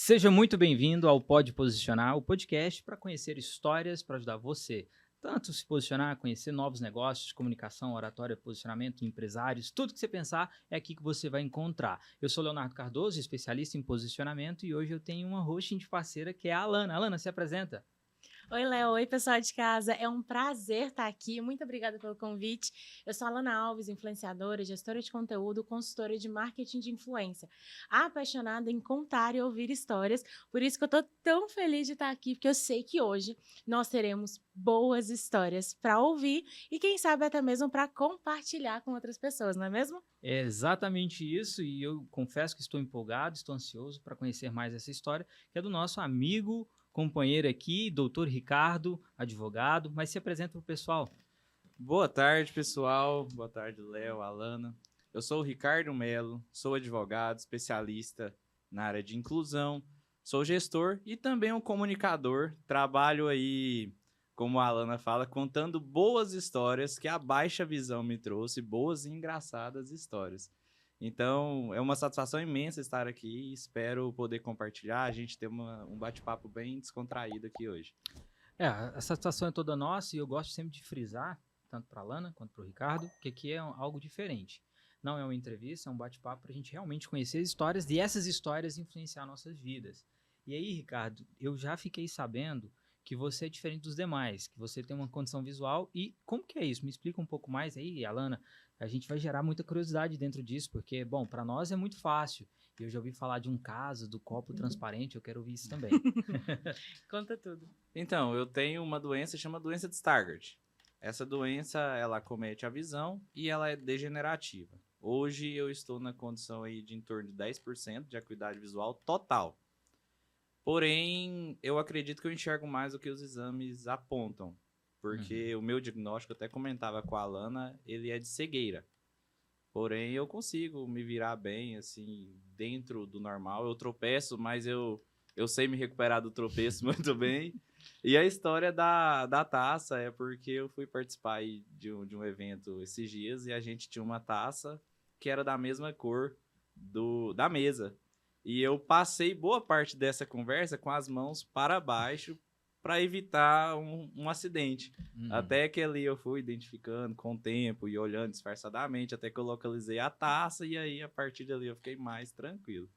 Seja muito bem-vindo ao Pode Posicionar, o podcast para conhecer histórias para ajudar você, tanto se posicionar, conhecer novos negócios, comunicação, oratória, posicionamento, empresários, tudo que você pensar é aqui que você vai encontrar. Eu sou Leonardo Cardoso, especialista em posicionamento, e hoje eu tenho uma hosting de parceira que é a Alana. Alana, se apresenta. Oi, Léo. Oi, pessoal de casa. É um prazer estar aqui. Muito obrigada pelo convite. Eu sou a Alana Alves, influenciadora, gestora de conteúdo, consultora de marketing de influência. Apaixonada em contar e ouvir histórias. Por isso que eu estou tão feliz de estar aqui, porque eu sei que hoje nós teremos boas histórias para ouvir e, quem sabe, até mesmo para compartilhar com outras pessoas, não é mesmo? É exatamente isso, e eu confesso que estou empolgado, estou ansioso para conhecer mais essa história, que é do nosso amigo, companheiro aqui, doutor Ricardo, advogado, mas se apresenta para o pessoal. Boa tarde, pessoal. Boa tarde, Léo, Alana. Eu sou o Ricardo Melo, sou advogado, especialista na área de inclusão, sou gestor e também um comunicador. Trabalho aí, como a Alana fala, contando boas histórias que a Baixa Visão me trouxe, boas e engraçadas histórias. Então, é uma satisfação imensa estar aqui e espero poder compartilhar, a gente ter um bate-papo bem descontraído aqui hoje. A satisfação é toda nossa e eu gosto sempre de frisar, tanto para a Lana quanto para o Ricardo, que aqui é algo diferente. Não é uma entrevista, é um bate-papo para a gente realmente conhecer as histórias e essas histórias influenciar nossas vidas. E aí, Ricardo, eu já fiquei sabendo que você é diferente dos demais, que você tem uma condição visual e como que é isso? Me explica um pouco mais aí, Alana. A gente vai gerar muita curiosidade dentro disso, porque, bom, para nós é muito fácil. Eu já ouvi falar de um caso do copo transparente, eu quero ouvir isso também. Conta tudo. Então, eu tenho uma doença que chama doença de Stargardt. Essa doença, ela acomete a visão e ela é degenerativa. Hoje eu estou na condição aí de em torno de 10% de acuidade visual total. Porém, eu acredito que eu enxergo mais do que os exames apontam. Porque o meu diagnóstico, eu até comentava com a Alana, ele é de cegueira. Porém, eu consigo me virar bem, assim, dentro do normal. Eu tropeço, mas eu sei me recuperar do tropeço muito bem. E a história da taça é porque eu fui participar aí de um evento esses dias e a gente tinha uma taça que era da mesma cor da mesa. E eu passei boa parte dessa conversa com as mãos para baixo para evitar um acidente. Até que ali eu fui identificando com o tempo e olhando disfarçadamente, até que eu localizei a taça e aí a partir dali eu fiquei mais tranquilo.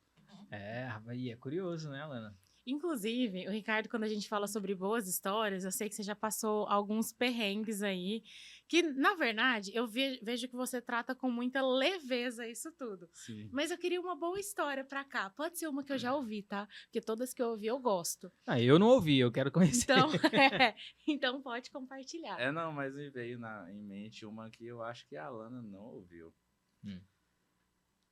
E é curioso, né, Alana? Inclusive, o Ricardo, quando a gente fala sobre boas histórias, eu sei que você já passou alguns perrengues aí, que, na verdade, eu vejo que você trata com muita leveza isso tudo. Sim. Mas eu queria uma boa história pra cá. Pode ser uma que eu já ouvi, tá? Porque todas que eu ouvi eu gosto. Eu não ouvi, eu quero conhecer. Então, então pode compartilhar. Não, mas me veio em mente uma que eu acho que a Alana não ouviu.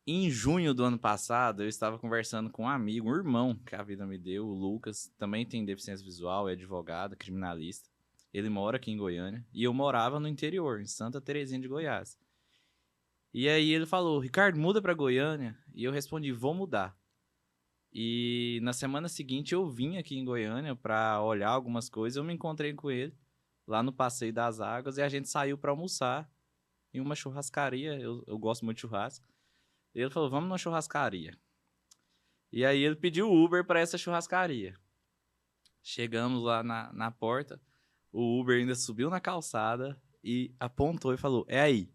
Em junho do ano passado, eu estava conversando com um amigo, um irmão que a vida me deu, o Lucas, também tem deficiência visual, é advogado, criminalista. Ele mora aqui em Goiânia e eu morava no interior, em Santa Terezinha de Goiás. E aí ele falou, Ricardo, muda para Goiânia? E eu respondi, vou mudar. E na semana seguinte eu vim aqui em Goiânia para olhar algumas coisas, eu me encontrei com ele lá no Passeio das Águas e a gente saiu para almoçar em uma churrascaria, eu gosto muito de churrasco. Ele falou, vamos numa churrascaria. E aí ele pediu Uber para essa churrascaria. Chegamos lá na porta, o Uber ainda subiu na calçada e apontou e falou, é aí.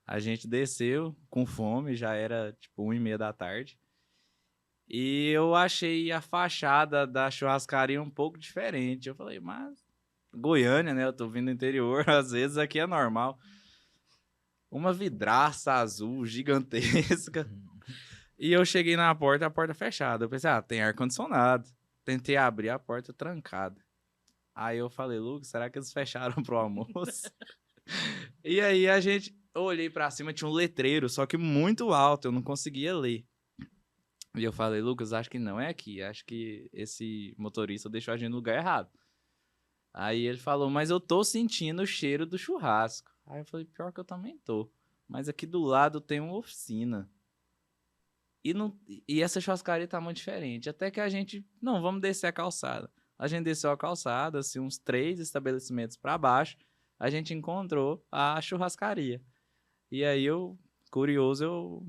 A gente desceu com fome, já era tipo 1h30 da tarde. E eu achei a fachada da churrascaria um pouco diferente. Eu falei, mas Goiânia, né? Eu tô vindo do interior, às vezes aqui é normal. Uma vidraça azul gigantesca. E eu cheguei na porta, a porta fechada. Eu pensei, tem ar-condicionado. Tentei abrir a porta trancada. Aí eu falei, Lucas, será que eles fecharam pro almoço? E aí eu olhei pra cima, tinha um letreiro, só que muito alto, eu não conseguia ler. E eu falei, Lucas, acho que não é aqui. Acho que esse motorista deixou a gente no lugar errado. Aí ele falou, mas eu tô sentindo o cheiro do churrasco. Aí eu falei, pior que eu também tô. Mas aqui do lado tem uma oficina. E essa churrascaria tá muito diferente. Até que a gente, não, vamos descer a calçada. A gente desceu a calçada, assim, uns 3 estabelecimentos para baixo. A gente encontrou a churrascaria. E aí curioso, eu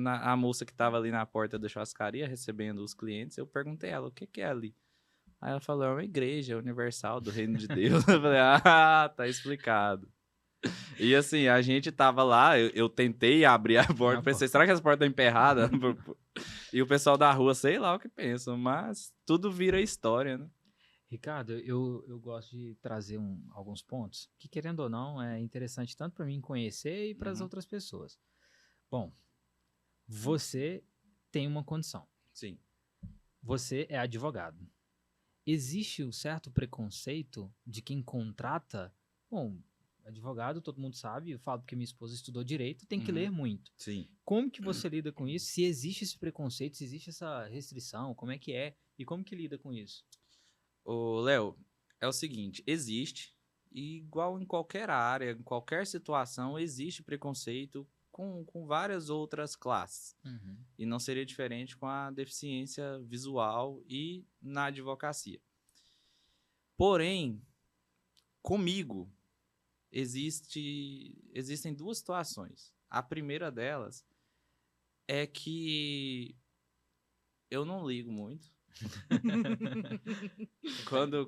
a moça que estava ali na porta da churrascaria recebendo os clientes, eu perguntei a ela, o que é ali? Aí ela falou, é uma igreja universal do reino de Deus. Eu falei, tá explicado. E assim, a gente tava lá, eu tentei abrir a porta, pensei, será que essa porta tá emperrada? E o pessoal da rua, sei lá o que pensam, mas tudo vira história, né? Ricardo, eu gosto de trazer alguns pontos que, querendo ou não, é interessante tanto para mim conhecer e para as outras pessoas. Bom, você tem uma condição. Sim. Você é advogado. Existe um certo preconceito de quem contrata. Bom, advogado, todo mundo sabe, eu falo porque minha esposa estudou direito, tem que ler muito. Sim. Como que você lida com isso? Se existe esse preconceito, se existe essa restrição, como é que é? E como que lida com isso? Ô, Léo, é o seguinte, existe, e igual em qualquer área, em qualquer situação, existe preconceito com várias outras classes. E não seria diferente com a deficiência visual e na advocacia. Porém, comigo, existem duas situações. A primeira delas é que eu não ligo muito.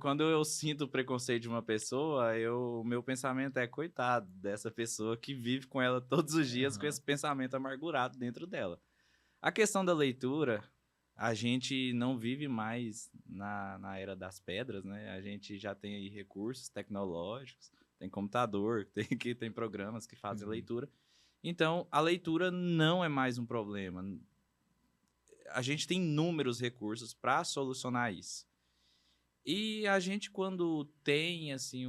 Quando eu sinto o preconceito de uma pessoa, o meu pensamento é, coitado dessa pessoa que vive com ela todos os dias com esse pensamento amargurado dentro dela. A questão da leitura, a gente não vive mais na era das pedras, né? A gente já tem aí recursos tecnológicos, tem computador, tem programas que fazem leitura. Então, a leitura não é mais um problema. A gente tem inúmeros recursos para solucionar isso. E a gente, quando tem assim,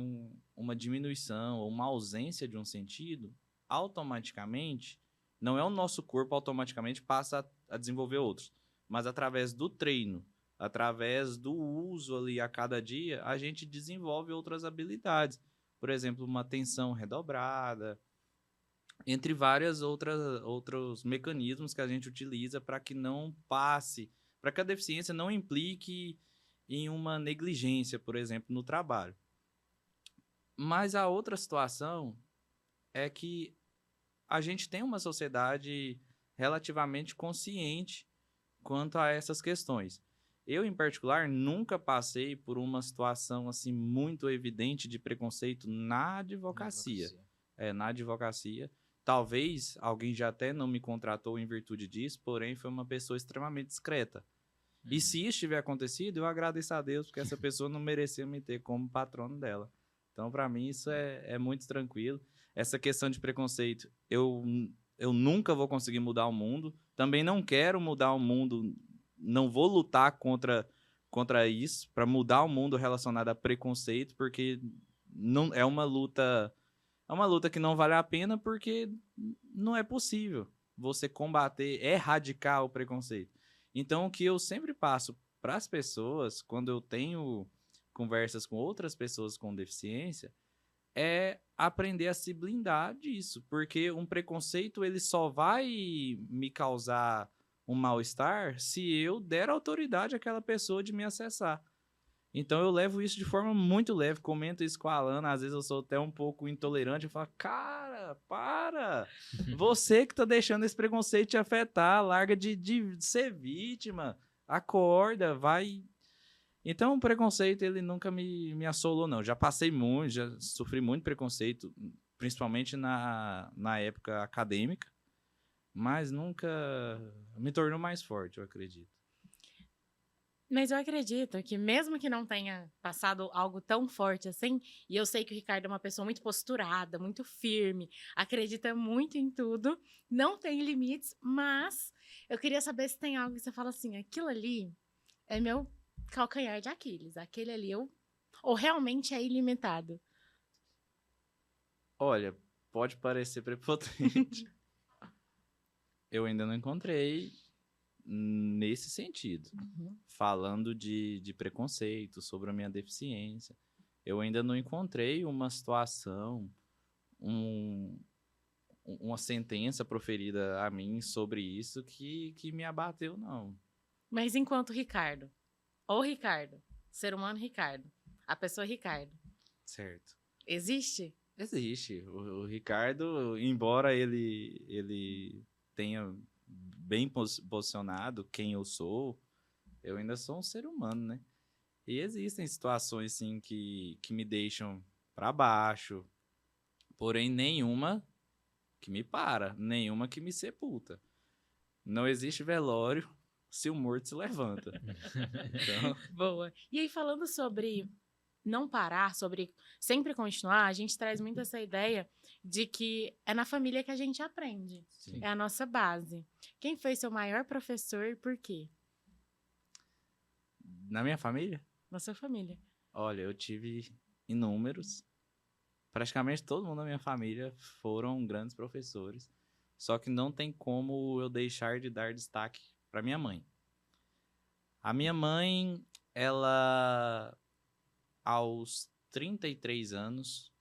uma diminuição ou uma ausência de um sentido, automaticamente, não é o nosso corpo automaticamente passa a desenvolver outros, mas através do treino, através do uso ali a cada dia, a gente desenvolve outras habilidades. Por exemplo, uma atenção redobrada, entre vários outros mecanismos que a gente utiliza para que não passe, para que a deficiência não implique em uma negligência, por exemplo, no trabalho. Mas a outra situação é que a gente tem uma sociedade relativamente consciente quanto a essas questões. Eu, em particular, nunca passei por uma situação assim muito evidente de preconceito na advocacia. Na advocacia. Talvez alguém já até não me contratou em virtude disso, porém foi uma pessoa extremamente discreta. E se isso tiver acontecido, eu agradeço a Deus, porque essa pessoa não merecia me ter como patrono dela. Então, para mim, isso é muito tranquilo. Essa questão de preconceito, eu nunca vou conseguir mudar o mundo. Também não quero mudar o mundo, não vou lutar contra isso, para mudar o mundo relacionado a preconceito, porque não é uma luta que não vale a pena, porque não é possível você combater, erradicar o preconceito. Então, o que eu sempre passo para as pessoas, quando eu tenho conversas com outras pessoas com deficiência, é aprender a se blindar disso, porque um preconceito ele só vai me causar um mal-estar se eu der autoridade àquela pessoa de me acessar. Então eu levo isso de forma muito leve, comento isso com a Alana, às vezes eu sou até um pouco intolerante, eu falo, cara, para! Você que tá deixando esse preconceito te afetar, larga de ser vítima, acorda, vai... Então o preconceito, ele nunca me assolou, não. Já passei muito, já sofri muito preconceito, principalmente na época acadêmica, mas nunca me tornou mais forte, eu acredito. Mas eu acredito que mesmo que não tenha passado algo tão forte assim, e eu sei que o Ricardo é uma pessoa muito posturada, muito firme, acredita muito em tudo, não tem limites, mas eu queria saber se tem algo que você fala assim, aquilo ali é meu calcanhar de Aquiles, aquele ali ou realmente é ilimitado? Olha, pode parecer prepotente. Eu ainda não encontrei nesse sentido. Falando de preconceito, sobre a minha deficiência. Eu ainda não encontrei uma situação, uma sentença proferida a mim sobre isso que me abateu, não. Mas enquanto Ricardo, ou Ricardo, ser humano Ricardo, a pessoa Ricardo. Certo. Existe? Existe. O Ricardo, embora ele tenha bem posicionado, quem eu sou, eu ainda sou um ser humano, né? E existem situações, sim, que me deixam para baixo, porém nenhuma que me para, nenhuma que me sepulta. Não existe velório se o morto se levanta. Então, Boa. E aí, falando sobre não parar, sobre sempre continuar, a gente traz muito essa ideia de que é na família que a gente aprende. sim. É a nossa base. Quem foi seu maior professor e por quê? Na minha família, Na sua família. olha, eu tive inúmeros. Praticamente todo mundo da minha família foram grandes professores. Só que não tem como eu deixar de dar destaque para minha mãe. A minha mãe, ela, aos 33 anos,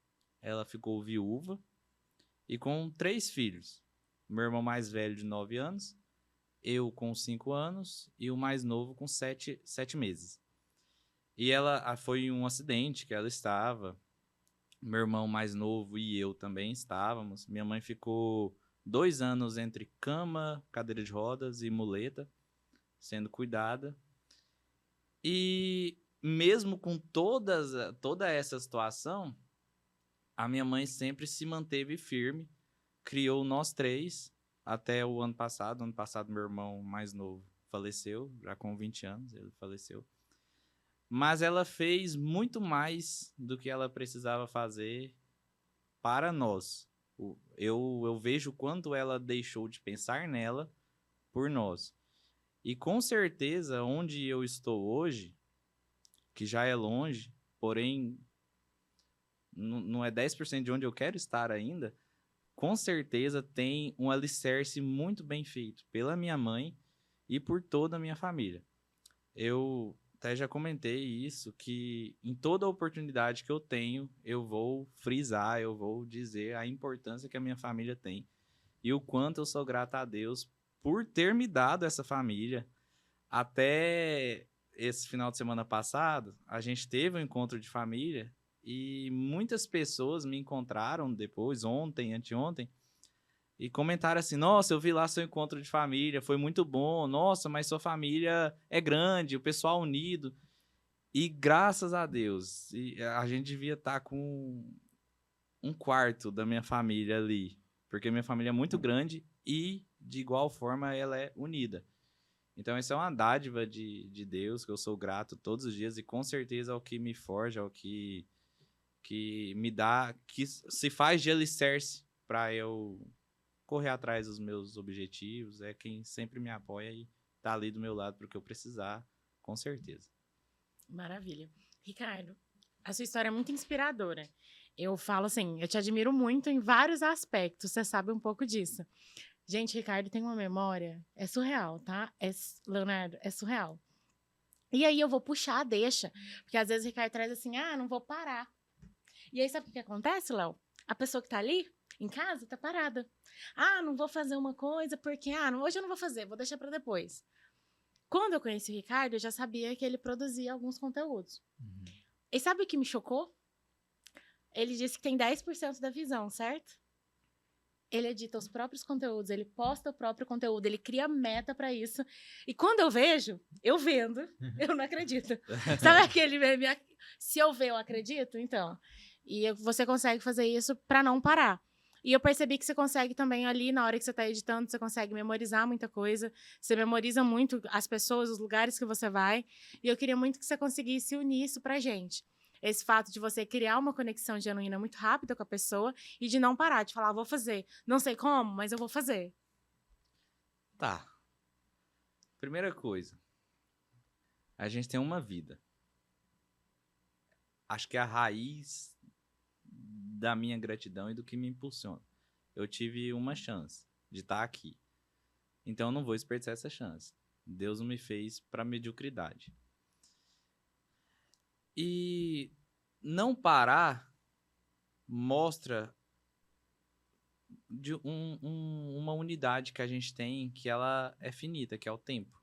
ela ficou viúva e com 3 filhos. Meu irmão mais velho de 9 anos, eu com 5 anos e o mais novo com 7 meses. E ela foi um acidente que ela estava. Meu irmão mais novo e eu também estávamos. Minha mãe ficou 2 anos entre cama, cadeira de rodas e muleta, sendo cuidada. E mesmo com toda essa situação, a minha mãe sempre se manteve firme, criou nós 3 até o ano passado. Ano passado, meu irmão mais novo faleceu, já com 20 anos, ele faleceu. Mas ela fez muito mais do que ela precisava fazer para nós. Eu vejo quanto ela deixou de pensar nela por nós. E com certeza, onde eu estou hoje, que já é longe, porém não é 10% de onde eu quero estar ainda, com certeza tem um alicerce muito bem feito pela minha mãe e por toda a minha família. Eu até já comentei isso, que em toda oportunidade que eu tenho, eu vou frisar, eu vou dizer a importância que a minha família tem e o quanto eu sou grato a Deus por ter me dado essa família. Até esse final de semana passado, a gente teve um encontro de família e muitas pessoas me encontraram depois, ontem, anteontem, e comentaram assim: nossa, eu vi lá seu encontro de família, foi muito bom. Nossa, mas sua família é grande, o pessoal unido. E graças a Deus, a gente devia estar com um quarto da minha família ali, porque minha família é muito grande e, de igual forma, ela é unida. Então, isso é uma dádiva de Deus, que eu sou grato todos os dias, e com certeza é o que me forja, é o que me dá, que se faz de alicerce para eu correr atrás dos meus objetivos, é quem sempre me apoia e tá ali do meu lado para o que eu precisar, com certeza. Maravilha. Ricardo, a sua história é muito inspiradora. Eu falo assim, eu te admiro muito em vários aspectos, você sabe um pouco disso. Gente, Ricardo tem uma memória, é surreal, tá? Leonardo, é surreal. E aí eu vou puxar a deixa, porque às vezes o Ricardo traz assim, não vou parar. E aí sabe o que acontece, Léo? A pessoa que tá ali, em casa, tá parada. Não vou fazer uma coisa porque, hoje eu não vou fazer, vou deixar para depois. Quando eu conheci o Ricardo, eu já sabia que ele produzia alguns conteúdos. Uhum. E sabe o que me chocou? Ele disse que tem 10% da visão, certo? Ele edita os próprios conteúdos, ele posta o próprio conteúdo, ele cria meta para isso. E quando eu vejo, eu vendo, eu não acredito. Sabe aquele meme? Se eu ver, eu acredito? Então. E você consegue fazer isso para não parar. E eu percebi que você consegue também ali, na hora que você está editando, você consegue memorizar muita coisa. Você memoriza muito as pessoas, os lugares que você vai. E eu queria muito que você conseguisse unir isso pra gente. Esse fato de você criar uma conexão genuína muito rápida com a pessoa e de não parar, de falar, vou fazer. Não sei como, mas eu vou fazer. Tá. Primeira coisa, a gente tem uma vida. Acho que é a raiz da minha gratidão e do que me impulsiona. Eu tive uma chance de estar aqui. Então eu não vou desperdiçar essa chance. Deus não me fez para mediocridade. E não parar mostra de uma unidade que a gente tem, que ela é finita, que é o tempo.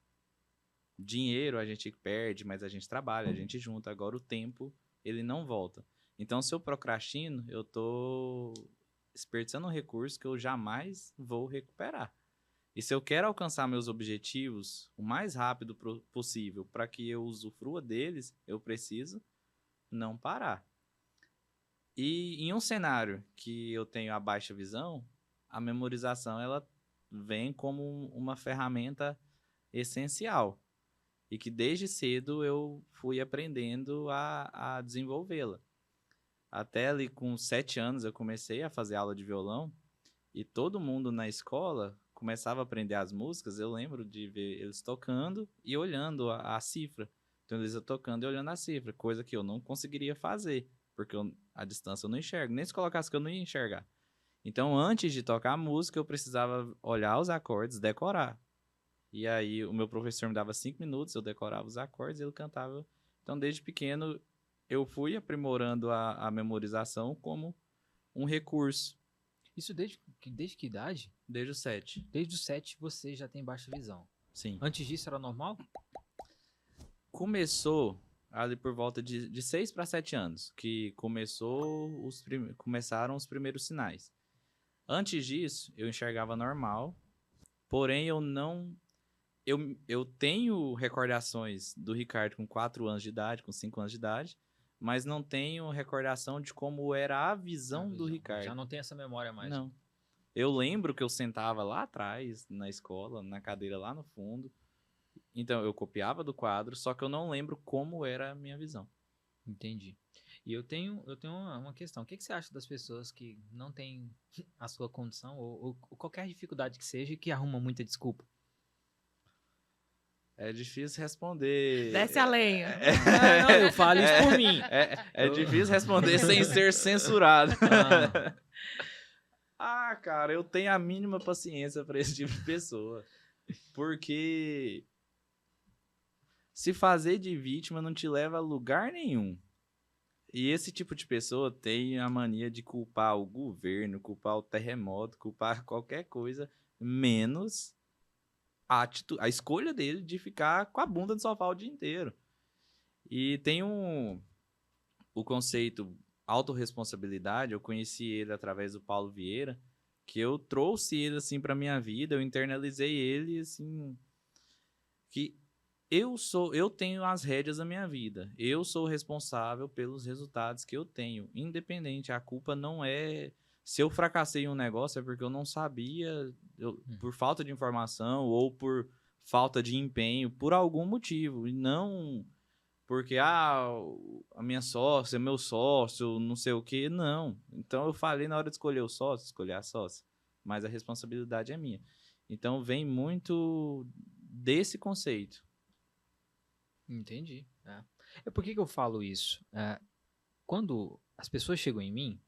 Dinheiro a gente perde, mas a gente trabalha, a gente junta. Agora o tempo, ele não volta. Então, se eu procrastino, eu tô desperdiçando um recurso que eu jamais vou recuperar. E se eu quero alcançar meus objetivos o mais rápido possível para que eu usufrua deles, eu preciso não parar. E em um cenário que eu tenho a baixa visão, a memorização ela vem como uma ferramenta essencial. E que desde cedo eu fui aprendendo a desenvolvê-la. Até ali com 7 anos eu comecei a fazer aula de violão e todo mundo na escola começava a aprender as músicas. Eu lembro de ver eles tocando e olhando a cifra. Então eles iam tocando e olhando a cifra, coisa que eu não conseguiria fazer, porque a distância eu não enxergo. Nem se colocasse que eu não ia enxergar. Então antes de tocar a música eu precisava olhar os acordes, decorar. E aí o meu professor me dava 5 minutos, eu decorava os acordes e ele cantava. Então desde pequeno eu fui aprimorando a memorização como um recurso. Isso desde que idade? Desde os 7. Desde os 7 você já tem baixa visão. Sim. Antes disso era normal? Começou ali por volta de 6 para 7 anos, que começaram os primeiros sinais. Antes disso, eu enxergava normal, porém eu não... Eu tenho recordações do Ricardo com 4 anos de idade, com 5 anos de idade, mas não tenho recordação de como era a visão do Ricardo. Já não tem essa memória mais. Não. Eu lembro que eu sentava lá atrás, na escola, na cadeira lá no fundo. Então, eu copiava do quadro, só que eu não lembro como era a minha visão. Entendi. E eu tenho uma questão. O que você acha das pessoas que não têm a sua condição ou qualquer dificuldade que seja e que arrumam muita desculpa? É difícil responder. Desce a lenha. Não, eu falo isso por mim. É difícil responder sem ser censurado. Cara, eu tenho a mínima paciência para esse tipo de pessoa. Porque se fazer de vítima não te leva a lugar nenhum. E esse tipo de pessoa tem a mania de culpar o governo, culpar o terremoto, culpar qualquer coisa, menos a escolha dele de ficar com a bunda no sofá o dia inteiro. E tem o conceito autorresponsabilidade, eu conheci ele através do Paulo Vieira, que eu trouxe ele assim para minha vida, eu internalizei ele assim, que eu tenho as rédeas da minha vida, eu sou responsável pelos resultados que eu tenho, independente, a culpa não é... Se eu fracassei em um negócio é porque eu não sabia, por falta de informação ou por falta de empenho, por algum motivo. E não porque, a minha sócia, meu sócio, não sei o quê. Não. Então eu falei na hora de escolher o sócio, escolher a sócia. Mas a responsabilidade é minha. Então vem muito desse conceito. Entendi. Por que eu falo isso? Quando as pessoas chegam em mim,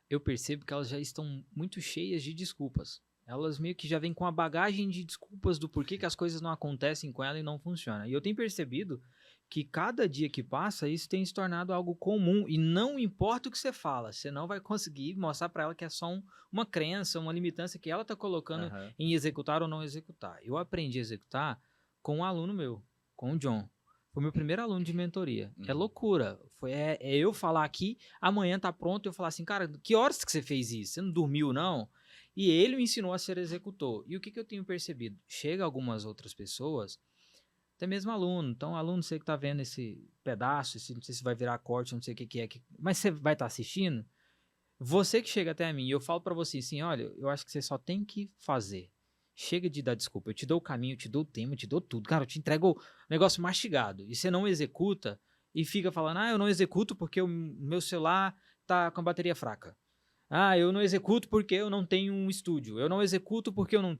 eu percebo que elas já estão muito cheias de desculpas. Elas meio que já vêm com a bagagem de desculpas do porquê que as coisas não acontecem com ela e não funcionam. E eu tenho percebido que cada dia que passa, isso tem se tornado algo comum. E não importa o que você fala, você não vai conseguir mostrar para ela que é só uma crença, uma limitância que ela está colocando em executar ou não executar. Eu aprendi a executar com um aluno meu, com o John. Foi meu primeiro aluno de mentoria. É loucura. É eu falar aqui, amanhã tá pronto, eu falar assim, cara, que horas que você fez isso? Você não dormiu, não? E ele me ensinou a ser executor. E o que eu tenho percebido? Chega algumas outras pessoas, até mesmo aluno. Então, aluno, você que tá vendo esse pedaço, não sei se vai virar corte, não sei o que é, mas você vai estar assistindo? Você que chega até mim e eu falo pra você assim, olha, eu acho que você só tem que fazer. Chega de dar desculpa, eu te dou o caminho, eu te dou o tema, eu te dou tudo. Cara, eu te entrego o negócio mastigado. E você não executa e fica falando, eu não executo porque o meu celular tá com a bateria fraca. Eu não executo porque eu não tenho um estúdio. Eu não executo porque eu não...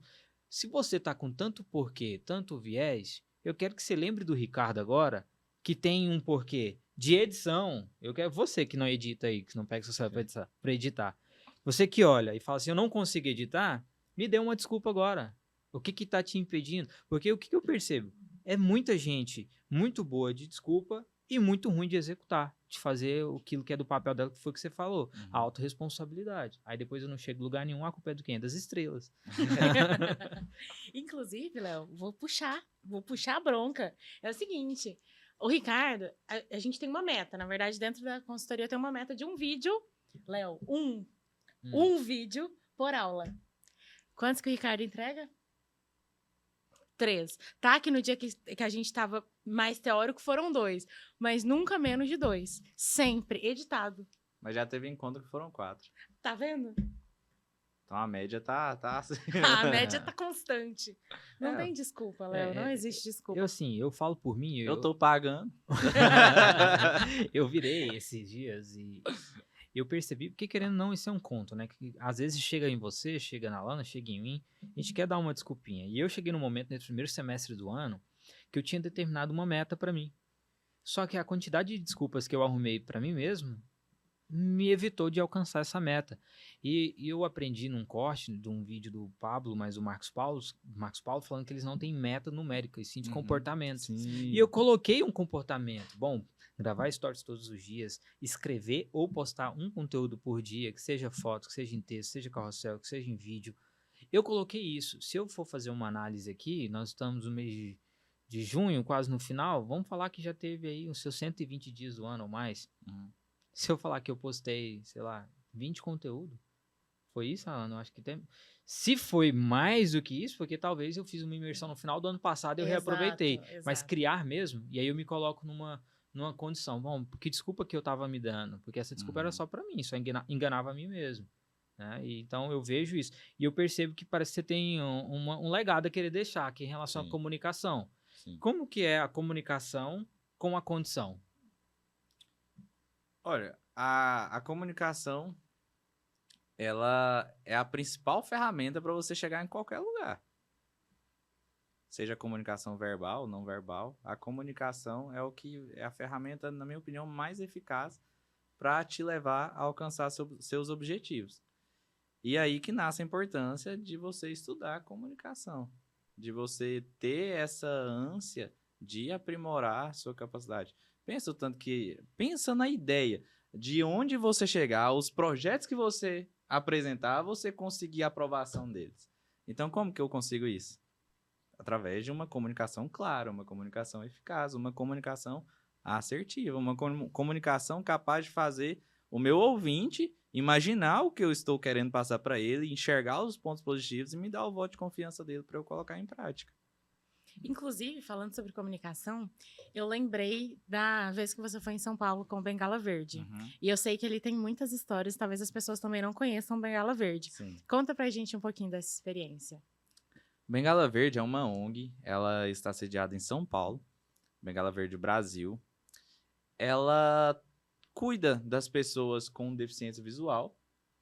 Se você tá com tanto porquê, tanto viés, eu quero que você lembre do Ricardo agora, que tem um porquê de edição. Eu quero você que não edita aí, que não pega seu celular pra editar. Você que olha e fala assim, eu não consigo editar, me dê uma desculpa agora. O que tá te impedindo? Porque o que eu percebo? É muita gente muito boa de desculpa e muito ruim de executar, de fazer aquilo que é do papel dela, que foi o que você falou. A autorresponsabilidade. Aí depois eu não chego em lugar nenhum, a culpa é do quem? É das estrelas. Inclusive, Léo, vou puxar a bronca. É o seguinte, o Ricardo, a gente tem uma meta. Na verdade, dentro da consultoria tem uma meta de um vídeo. Léo, um vídeo por aula. Quantos que o Ricardo entrega? 3. Tá que no dia que a gente tava mais teórico foram 2, mas nunca menos de 2. Sempre editado. Mas já teve encontro que foram 4. Tá vendo? Então a média tá assim. A média tá constante. Não tem desculpa, Léo. Não existe desculpa. Eu falo por mim. Eu tô pagando. Eu virei esses dias e eu percebi, porque querendo ou não, isso é um conto, né? Que às vezes chega em você, chega na Lana, chega em mim, a gente quer dar uma desculpinha. E eu cheguei num momento, nesse primeiro semestre do ano, que eu tinha determinado uma meta pra mim. Só que a quantidade de desculpas que eu arrumei pra mim mesmo me evitou de alcançar essa meta. E eu aprendi num corte de um vídeo do Pablo, mas o Marcos Paulo falando que eles não têm meta numérica, e sim de comportamento. Sim. E eu coloquei um comportamento. Bom, gravar stories todos os dias, escrever ou postar um conteúdo por dia, que seja foto, que seja em texto, seja carrossel, que seja em vídeo. Eu coloquei isso. Se eu for fazer uma análise aqui, nós estamos no mês de junho, quase no final, vamos falar que já teve aí os seus 120 dias do ano ou mais. Se eu falar que eu postei, sei lá, 20 conteúdo, foi isso, Alan? Eu acho que tem. Se foi mais do que isso, porque talvez eu fiz uma imersão no final do ano passado e eu reaproveitei. Exato. Mas criar mesmo, e aí eu me coloco numa condição. Bom, que desculpa que eu tava me dando? Porque essa desculpa era só pra mim, só enganava a mim mesmo. Né? E, então eu vejo isso. E eu percebo que parece que você tem um legado a querer deixar aqui em relação à comunicação. Sim. Como que é a comunicação com a condição? Olha, a comunicação, ela é a principal ferramenta para você chegar em qualquer lugar. Seja a comunicação verbal ou não verbal, a comunicação é o que é a ferramenta, na minha opinião, mais eficaz para te levar a alcançar seus objetivos. E aí que nasce a importância de você estudar a comunicação, de você ter essa ânsia de aprimorar sua capacidade. Pensa na ideia de onde você chegar, os projetos que você apresentar, você conseguir a aprovação deles. Então, como que eu consigo isso? Através de uma comunicação clara, uma comunicação eficaz, uma comunicação assertiva, uma comunicação capaz de fazer o meu ouvinte imaginar o que eu estou querendo passar para ele, enxergar os pontos positivos e me dar o voto de confiança dele para eu colocar em prática. Inclusive, falando sobre comunicação, eu lembrei da vez que você foi em São Paulo com o Bengala Verde. E eu sei que ele tem muitas histórias, talvez as pessoas também não conheçam o Bengala Verde. Sim. Conta pra gente um pouquinho dessa experiência. Bengala Verde é uma ONG, ela está sediada em São Paulo, Bengala Verde Brasil. Ela cuida das pessoas com deficiência visual.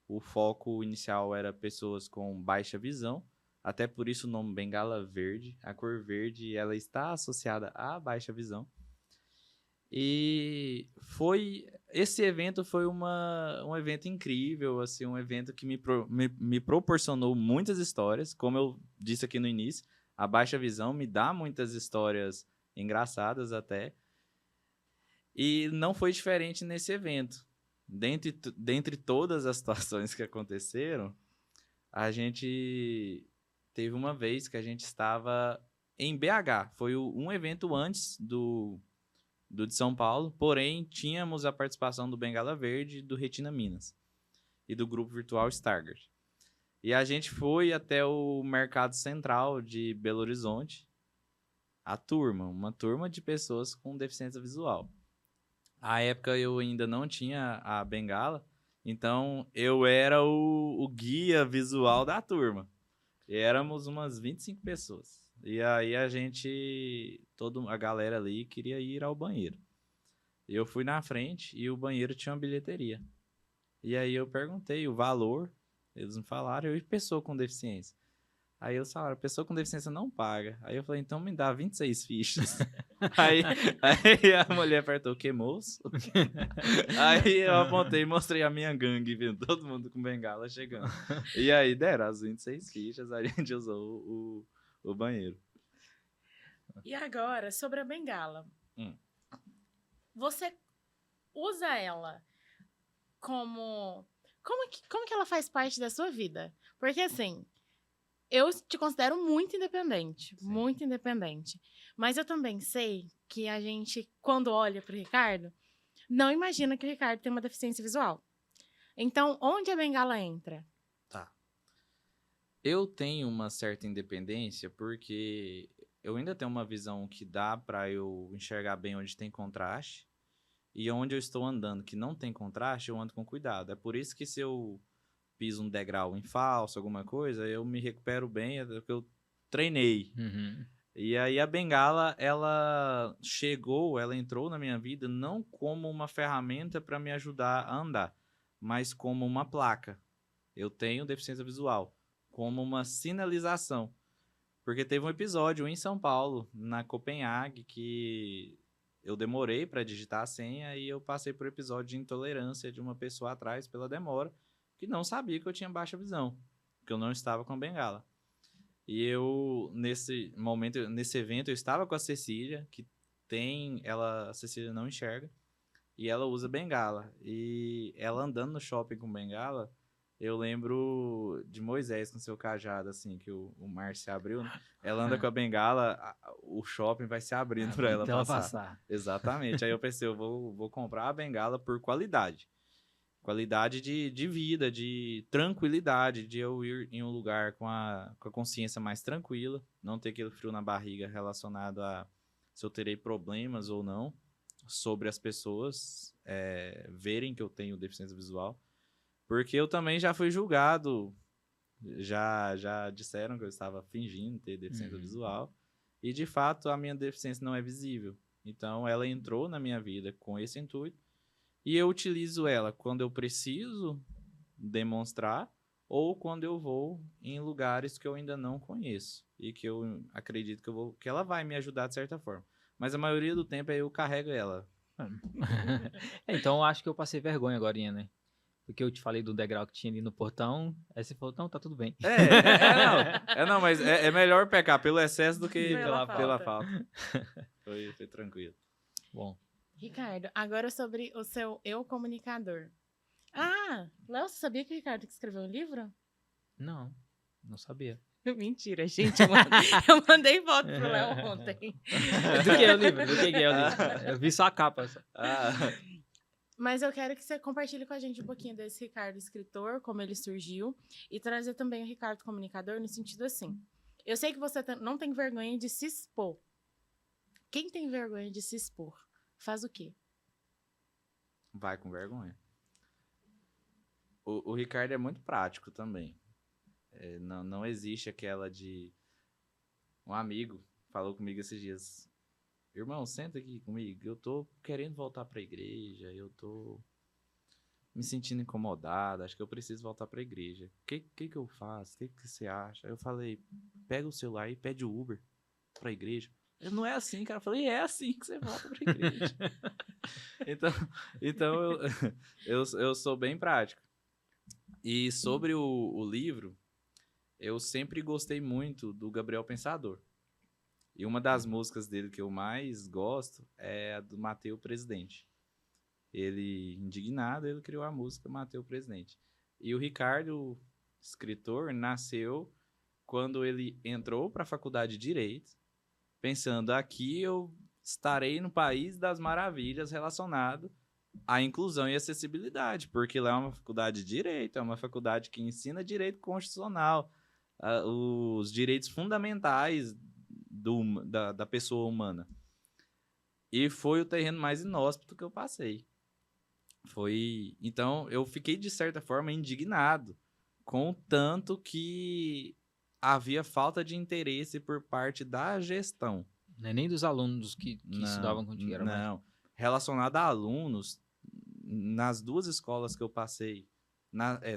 O foco inicial era pessoas com baixa visão. Até por isso o nome Bengala Verde. A cor verde ela está associada à baixa visão. E esse evento foi um evento incrível, assim, um evento que me proporcionou muitas histórias. Como eu disse aqui no início, a baixa visão me dá muitas histórias engraçadas até. E não foi diferente nesse evento. Dentre todas as situações que aconteceram, a gente teve uma vez que a gente estava em BH. Foi um evento antes do de São Paulo, porém tínhamos a participação do Bengala Verde e do Retina Minas e do grupo virtual Stargard. E a gente foi até o Mercado Central de Belo Horizonte, uma turma de pessoas com deficiência visual. À época eu ainda não tinha a bengala, então eu era o guia visual da turma. E éramos umas 25 pessoas. E aí a galera ali queria ir ao banheiro. Eu fui na frente e o banheiro tinha uma bilheteria. E aí eu perguntei o valor, eles me falaram, e pessoa com deficiência? Aí eles falaram, pessoa com deficiência não paga. Aí eu falei, então me dá 26 fichas. aí a mulher apertou, que moço? Aí eu apontei e mostrei a minha gangue, vendo todo mundo com bengala chegando. E aí deram as 26 fichas, a gente usou o banheiro. E agora, sobre a bengala. Você usa ela como que ela faz parte da sua vida? Porque assim, eu te considero muito independente, Sim. muito independente. Mas eu também sei que a gente, quando olha para o Ricardo, não imagina que o Ricardo tem uma deficiência visual. Então, onde a bengala entra? Tá. Eu tenho uma certa independência porque eu ainda tenho uma visão que dá para eu enxergar bem onde tem contraste. E onde eu estou andando que não tem contraste, eu ando com cuidado. É por isso que se eu piso um degrau em falso, alguma coisa, eu me recupero bem, é porque eu treinei. Uhum. E aí a bengala, ela entrou na minha vida não como uma ferramenta para me ajudar a andar, mas como uma placa. Eu tenho deficiência visual, como uma sinalização. Porque teve um episódio em São Paulo, na Copenhague, que eu demorei para digitar a senha e eu passei por episódio de intolerância de uma pessoa atrás pela demora, que não sabia que eu tinha baixa visão, que eu não estava com a bengala. E eu, nesse momento, nesse evento, eu estava com a Cecília, a Cecília não enxerga, e ela usa bengala. E ela andando no shopping com bengala, eu lembro de Moisés com seu cajado, assim, que o mar se abriu, né? Ela anda com a bengala, o shopping vai se abrindo para ela passar. Exatamente. Aí eu pensei, eu vou comprar a bengala por qualidade. Qualidade de vida, de tranquilidade, de eu ir em um lugar com a consciência mais tranquila, não ter aquele frio na barriga relacionado a se eu terei problemas ou não, sobre as pessoas verem que eu tenho deficiência visual. Porque eu também já fui julgado, já disseram que eu estava fingindo ter deficiência visual, e de fato a minha deficiência não é visível. Então ela entrou na minha vida com esse intuito, e eu utilizo ela quando eu preciso demonstrar, ou quando eu vou em lugares que eu ainda não conheço, e que eu acredito que ela vai me ajudar de certa forma. Mas a maioria do tempo eu carrego ela. Então eu acho que eu passei vergonha agora, né? Porque eu te falei do degrau que tinha ali no portão, aí você falou, não, tá tudo bem. Não, mas é melhor pecar pelo excesso do que pela falta. Foi tranquilo. Bom. Ricardo, agora sobre o seu eu comunicador. Ah, Léo, você sabia que o Ricardo escreveu um livro? Não sabia. Mentira, gente. Eu mandei foto pro Léo ontem. Do que é o livro? Eu vi só a capa. Mas eu quero que você compartilhe com a gente um pouquinho desse Ricardo escritor, como ele surgiu, e trazer também o Ricardo comunicador no sentido assim. Eu sei que você não tem vergonha de se expor. Quem tem vergonha de se expor, faz o quê? Vai com vergonha. O Ricardo é muito prático também. Não existe aquela de... Um amigo falou comigo esses dias. Irmão, senta aqui comigo. Eu tô querendo voltar pra igreja. Eu tô me sentindo incomodado. Acho que eu preciso voltar pra igreja. O que eu faço? O que você acha? Aí eu falei, pega o celular e pede o Uber pra igreja. Não é assim, cara. Eu falei, é assim que você volta pra igreja. Então eu sou bem prático. E sobre o livro, eu sempre gostei muito do Gabriel Pensador. E uma das músicas dele que eu mais gosto é a do Mateu Presidente. Ele, indignado, ele criou a música Mateu Presidente. E o Ricardo, escritor, nasceu quando ele entrou para a faculdade de Direito, pensando, aqui eu estarei no país das maravilhas relacionado à inclusão e acessibilidade, porque lá é uma faculdade de Direito, é uma faculdade que ensina direito constitucional, os direitos fundamentais da pessoa humana. E foi o terreno mais inóspito que eu passei. Então, eu fiquei, de certa forma, indignado com o tanto que havia falta de interesse por parte da gestão. Não é nem dos alunos que estudavam contigo. Não. Relacionado a alunos, nas duas escolas que eu passei,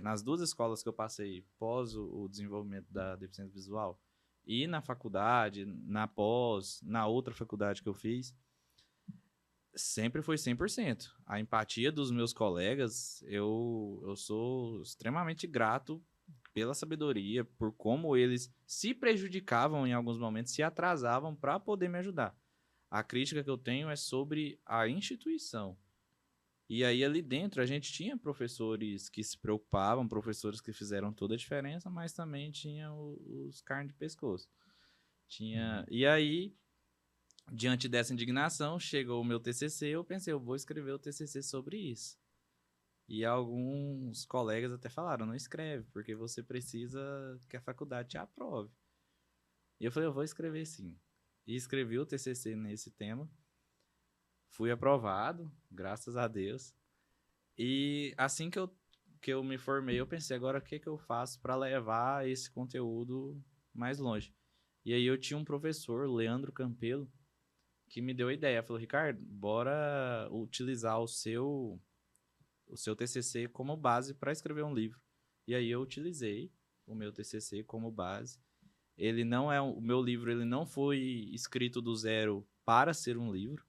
nas duas escolas que eu passei pós o desenvolvimento da deficiência visual, e na faculdade, na pós, na outra faculdade que eu fiz, sempre foi 100%. A empatia dos meus colegas, eu sou extremamente grato pela sabedoria, por como eles se prejudicavam em alguns momentos, se atrasavam para poder me ajudar. A crítica que eu tenho é sobre a instituição. E aí, ali dentro, a gente tinha professores que se preocupavam, professores que fizeram toda a diferença, mas também tinha os carne de pescoço. E aí, diante dessa indignação, chegou o meu TCC, eu pensei, eu vou escrever o TCC sobre isso. E alguns colegas até falaram, não escreve, porque você precisa que a faculdade te aprove. E eu falei, eu vou escrever sim. e escrevi o TCC nesse tema. Fui aprovado, graças a Deus. E assim que eu me formei, eu pensei, agora o que eu faço para levar esse conteúdo mais longe? E aí eu tinha um professor, Leandro Campelo, que me deu a ideia. Falou, Ricardo, bora utilizar o seu TCC como base para escrever um livro. E aí eu utilizei o meu TCC como base. O meu livro ele não foi escrito do zero para ser um livro.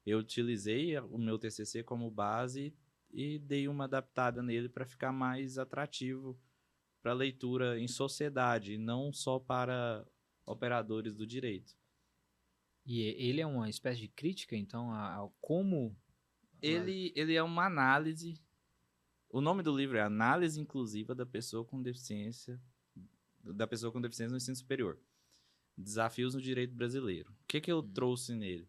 Eu utilizei o meu TCC como base e dei uma adaptada nele para ficar mais atrativo para leitura em sociedade, não só para operadores do direito. E ele é uma espécie de crítica, então, ao como... Ele é uma análise. O nome do livro é Análise Inclusiva da Pessoa com Deficiência no Ensino Superior. Desafios no Direito Brasileiro. O que eu trouxe nele?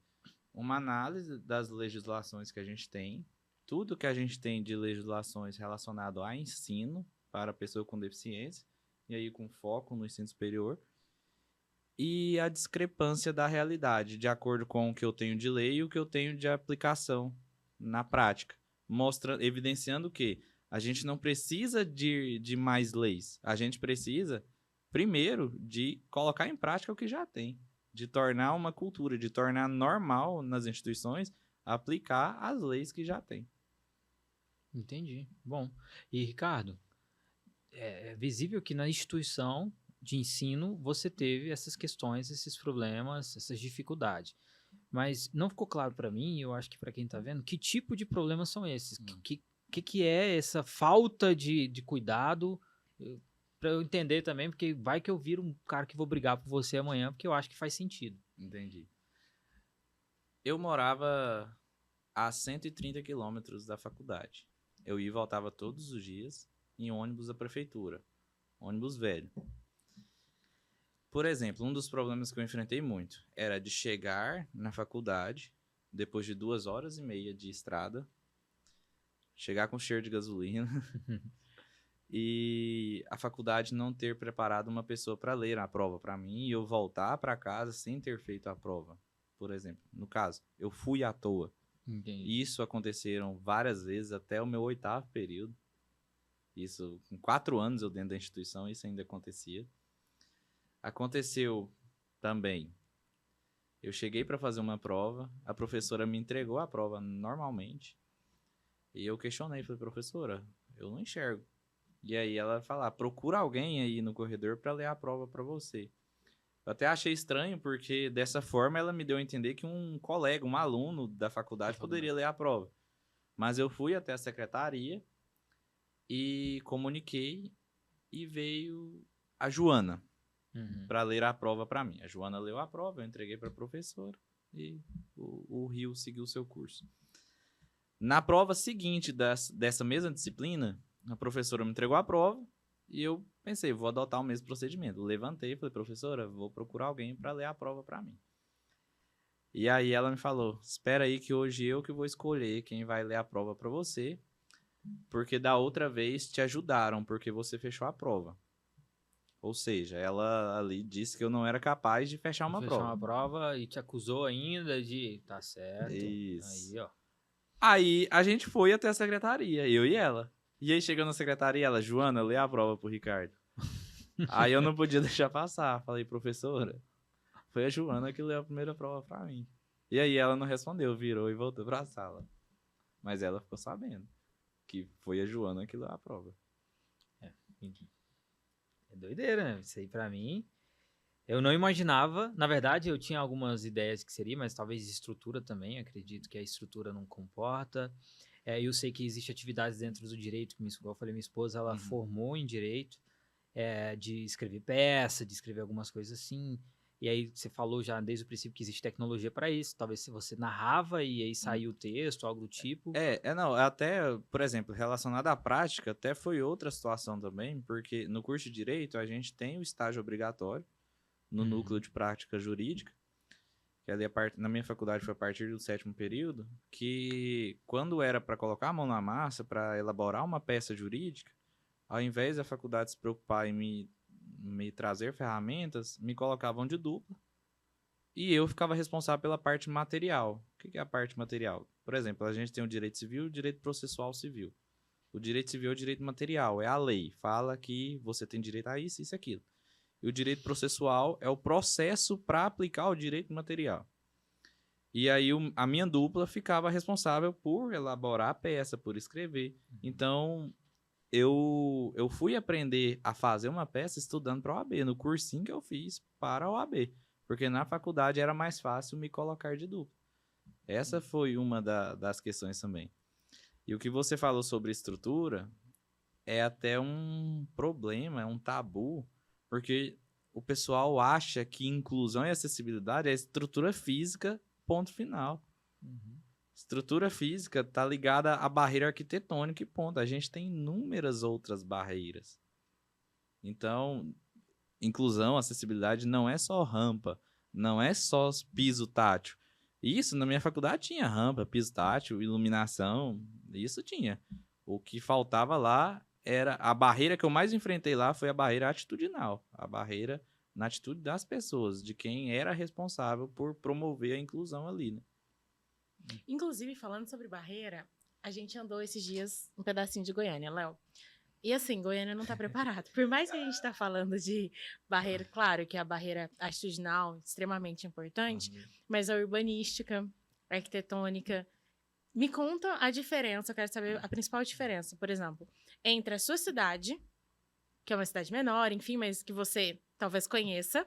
Uma análise das legislações que a gente tem, tudo que a gente tem de legislações relacionado a ensino para a pessoa com deficiência, e aí com foco no ensino superior, e a discrepância da realidade, de acordo com o que eu tenho de lei e o que eu tenho de aplicação na prática. Evidenciando que a gente não precisa de mais leis, a gente precisa, primeiro, de colocar em prática o que já tem, de tornar uma cultura, de tornar normal nas instituições aplicar as leis que já tem. Entendi. Bom. E, Ricardo, é visível que na instituição de ensino você teve essas questões, esses problemas, essas dificuldades. Mas não ficou claro para mim, eu acho que para quem está vendo, que tipo de problemas são esses? Que é essa falta de cuidado? Para eu entender também, porque vai que eu viro um cara que vou brigar por você amanhã, porque eu acho que faz sentido. Entendi. Eu morava a 130 quilômetros da faculdade. Eu ia e voltava todos os dias em ônibus da prefeitura. Ônibus velho. Por exemplo, um dos problemas que eu enfrentei muito era de chegar na faculdade, depois de 2h30 de estrada, chegar com cheiro de gasolina e a faculdade não ter preparado uma pessoa para ler a prova para mim e eu voltar para casa sem ter feito a prova. Por exemplo, no caso, eu fui à toa. Entendi. Isso aconteceram várias vezes até o meu 8º período. Isso, com 4 anos eu dentro da instituição, isso ainda acontecia. Aconteceu também. Eu cheguei para fazer uma prova, a professora me entregou a prova normalmente. E eu questionei, falei, professora, eu não enxergo. E aí ela falou, procura alguém aí no corredor para ler a prova para você. Eu até achei estranho, porque dessa forma ela me deu a entender que um colega, um aluno da faculdade poderia ler a prova. Mas eu fui até a secretaria e comuniquei e veio a Joana para ler a prova para mim. A Joana leu a prova, eu entreguei para a professora e o Rio seguiu o seu curso. Na prova seguinte dessa mesma disciplina, a professora me entregou a prova e eu pensei, vou adotar o mesmo procedimento. Levantei e falei, professora, vou procurar alguém para ler a prova para mim. E aí ela me falou, espera aí que hoje eu que vou escolher quem vai ler a prova para você, porque da outra vez te ajudaram, porque você fechou a prova. Ou seja, ela ali disse que eu não era capaz de fechar uma prova. Fechar uma prova e te acusou ainda de... Tá certo. Isso. Aí, ó. Aí a gente foi até a secretaria, eu e ela. E aí chegou na secretaria, ela, Joana, lê a prova pro Ricardo. Aí eu não podia deixar passar. Falei, professora, foi a Joana que leu a primeira prova pra mim. E aí ela não respondeu, virou e voltou pra sala. Mas ela ficou sabendo que foi a Joana que leu a prova. É doideira, né? Isso aí pra mim... Eu não imaginava, na verdade eu tinha algumas ideias que seria, mas talvez estrutura também, acredito que a estrutura não comporta. Eu sei que existem atividades dentro do direito, como eu falei, minha esposa, ela formou em direito, de escrever peça, de escrever algumas coisas assim. E aí você falou já desde o princípio que existe tecnologia para isso, talvez se você narrava e aí saiu o texto, algo do tipo. Não, até, por exemplo, relacionado à prática, até foi outra situação também, porque no curso de Direito a gente tem o estágio obrigatório, no núcleo de prática jurídica, que ali na minha faculdade foi a partir do 7º período, que quando era para colocar a mão na massa, para elaborar uma peça jurídica, ao invés da faculdade se preocupar em me trazer ferramentas, me colocavam de dupla e eu ficava responsável pela parte material. O que é a parte material? Por exemplo, a gente tem o direito civil e o direito processual civil. O direito civil é o direito material, é a lei. Fala que você tem direito a isso, isso e aquilo. E o direito processual é o processo para aplicar o direito material. E aí a minha dupla ficava responsável por elaborar a peça, por escrever. Então, eu fui aprender a fazer uma peça estudando para a OAB, no cursinho que eu fiz para a OAB. Porque na faculdade era mais fácil me colocar de dupla. Essa foi uma das questões também. E o que você falou sobre estrutura é até um problema, é um tabu, porque o pessoal acha que inclusão e acessibilidade é estrutura física, ponto final. Estrutura física está ligada à barreira arquitetônica e ponto. A gente tem inúmeras outras barreiras. Então, inclusão, acessibilidade não é só rampa, não é só piso tátil. Isso, na minha faculdade tinha rampa, piso tátil, iluminação, isso tinha. O que faltava lá era... A barreira que eu mais enfrentei lá foi a barreira atitudinal, a barreira na atitude das pessoas, de quem era responsável por promover a inclusão ali, né? Inclusive, falando sobre barreira, a gente andou esses dias um pedacinho de Goiânia, Léo. E assim, Goiânia não está preparado. Por mais que a gente está falando de barreira, claro que a barreira atitudinal é extremamente importante, mas a urbanística, a arquitetônica. Me conta a diferença, eu quero saber a principal diferença, por exemplo, entre a sua cidade, que é uma cidade menor, enfim, mas que você talvez conheça,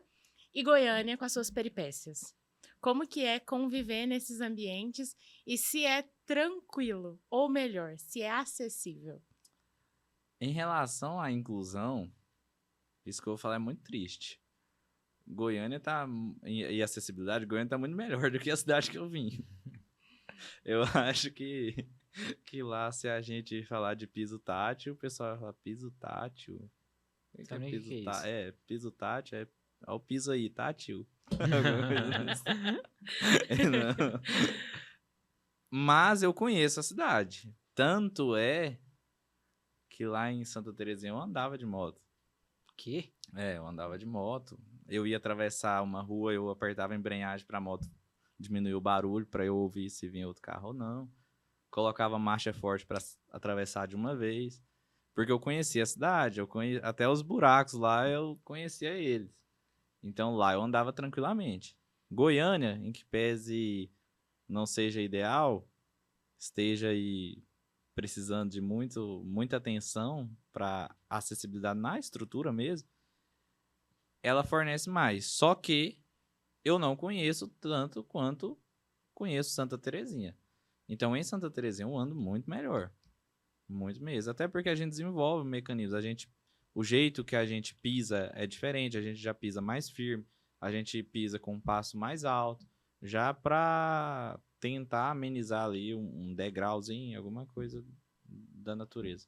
e Goiânia com as suas peripécias. Como que é conviver nesses ambientes e se é tranquilo, ou melhor, se é acessível? Em relação à inclusão, isso que eu vou falar é muito triste. Goiânia tá... E acessibilidade, Goiânia tá muito melhor do que a cidade que eu vim. Eu acho que lá, se a gente falar de piso tátil, o pessoal vai falar piso tátil. O que é piso tátil? É, piso tátil é o piso aí, tátil. Mas eu conheço a cidade. Tanto é que lá em Santa Terezinha eu andava de moto. Quê? É, eu andava de moto. Eu ia atravessar uma rua, eu apertava a embreagem pra moto diminuir o barulho pra eu ouvir se vinha outro carro ou não. Colocava marcha forte pra atravessar de uma vez. Porque eu conhecia a cidade, até os buracos lá eu conhecia eles. Então lá eu andava tranquilamente. Goiânia, em que pese não seja ideal, esteja aí precisando de muita atenção para acessibilidade na estrutura mesmo, ela fornece mais. Só que eu não conheço tanto quanto conheço Santa Terezinha. Então, em Santa Terezinha eu ando muito melhor. Muito mesmo. Até porque a gente desenvolve mecanismos. O jeito que a gente pisa é diferente. A gente já pisa mais firme. A gente pisa com um passo mais alto. Já para tentar amenizar ali um degrauzinho, alguma coisa da natureza.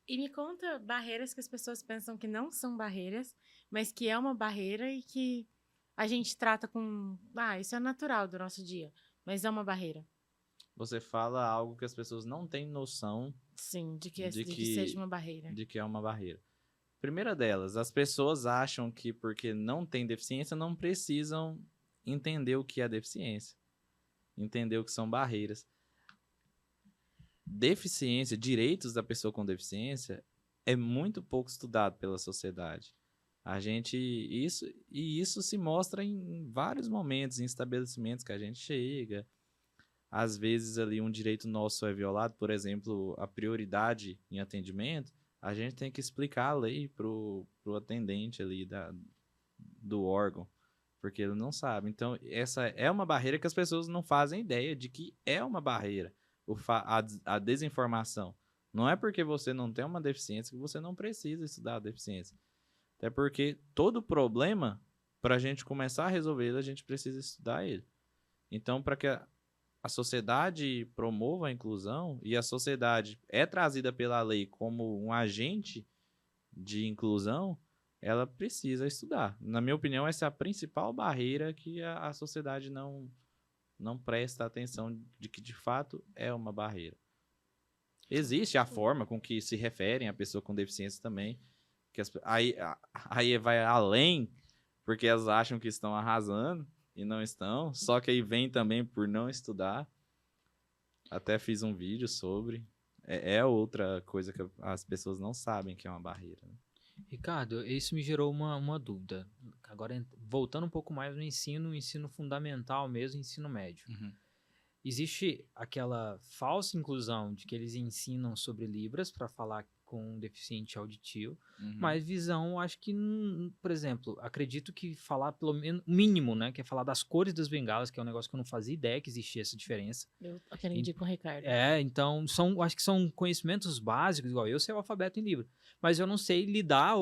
E me conta barreiras que as pessoas pensam que não são barreiras, mas que é uma barreira e que a gente trata com... isso é natural do nosso dia, mas é uma barreira. Você fala algo que as pessoas não têm noção... Sim, de que seja uma barreira. De que é uma barreira. Primeira delas, as pessoas acham que porque não tem deficiência, não precisam entender o que é deficiência. Entender o que são barreiras. Deficiência, direitos da pessoa com deficiência é muito pouco estudado pela sociedade. Isso se mostra em vários momentos, em estabelecimentos que a gente chega. Às vezes ali um direito nosso é violado, por exemplo, a prioridade em atendimento, a gente tem que explicar a lei pro atendente ali do órgão, porque ele não sabe. Então, essa é uma barreira que as pessoas não fazem ideia de que é uma barreira. A desinformação. Não é porque você não tem uma deficiência que você não precisa estudar a deficiência. Até porque todo problema, para a gente começar a resolver ele, a gente precisa estudar ele. Então, para que a sociedade promova a inclusão, e a sociedade é trazida pela lei como um agente de inclusão, ela precisa estudar. Na minha opinião, essa é a principal barreira que a sociedade não presta atenção de que, de fato, é uma barreira. Existe a forma com que se referem a pessoa com deficiência também, que aí vai além, porque elas acham que estão arrasando, e não estão. Só que aí vem também por não estudar. Até fiz um vídeo sobre. É outra coisa que as pessoas não sabem que é uma barreira, né? Ricardo, isso me gerou uma dúvida. Agora, voltando um pouco mais no ensino fundamental mesmo, ensino médio. Existe aquela falsa inclusão de que eles ensinam sobre Libras para falar com um deficiente auditivo, mas visão, acho que, por exemplo, acredito que falar pelo menos mínimo, né, que é falar das cores das bengalas, que é um negócio que eu não fazia ideia que existia essa diferença. Eu aprendi com o Ricardo. Então, acho que são conhecimentos básicos, igual eu sei o alfabeto em Libra, mas eu não sei lidar,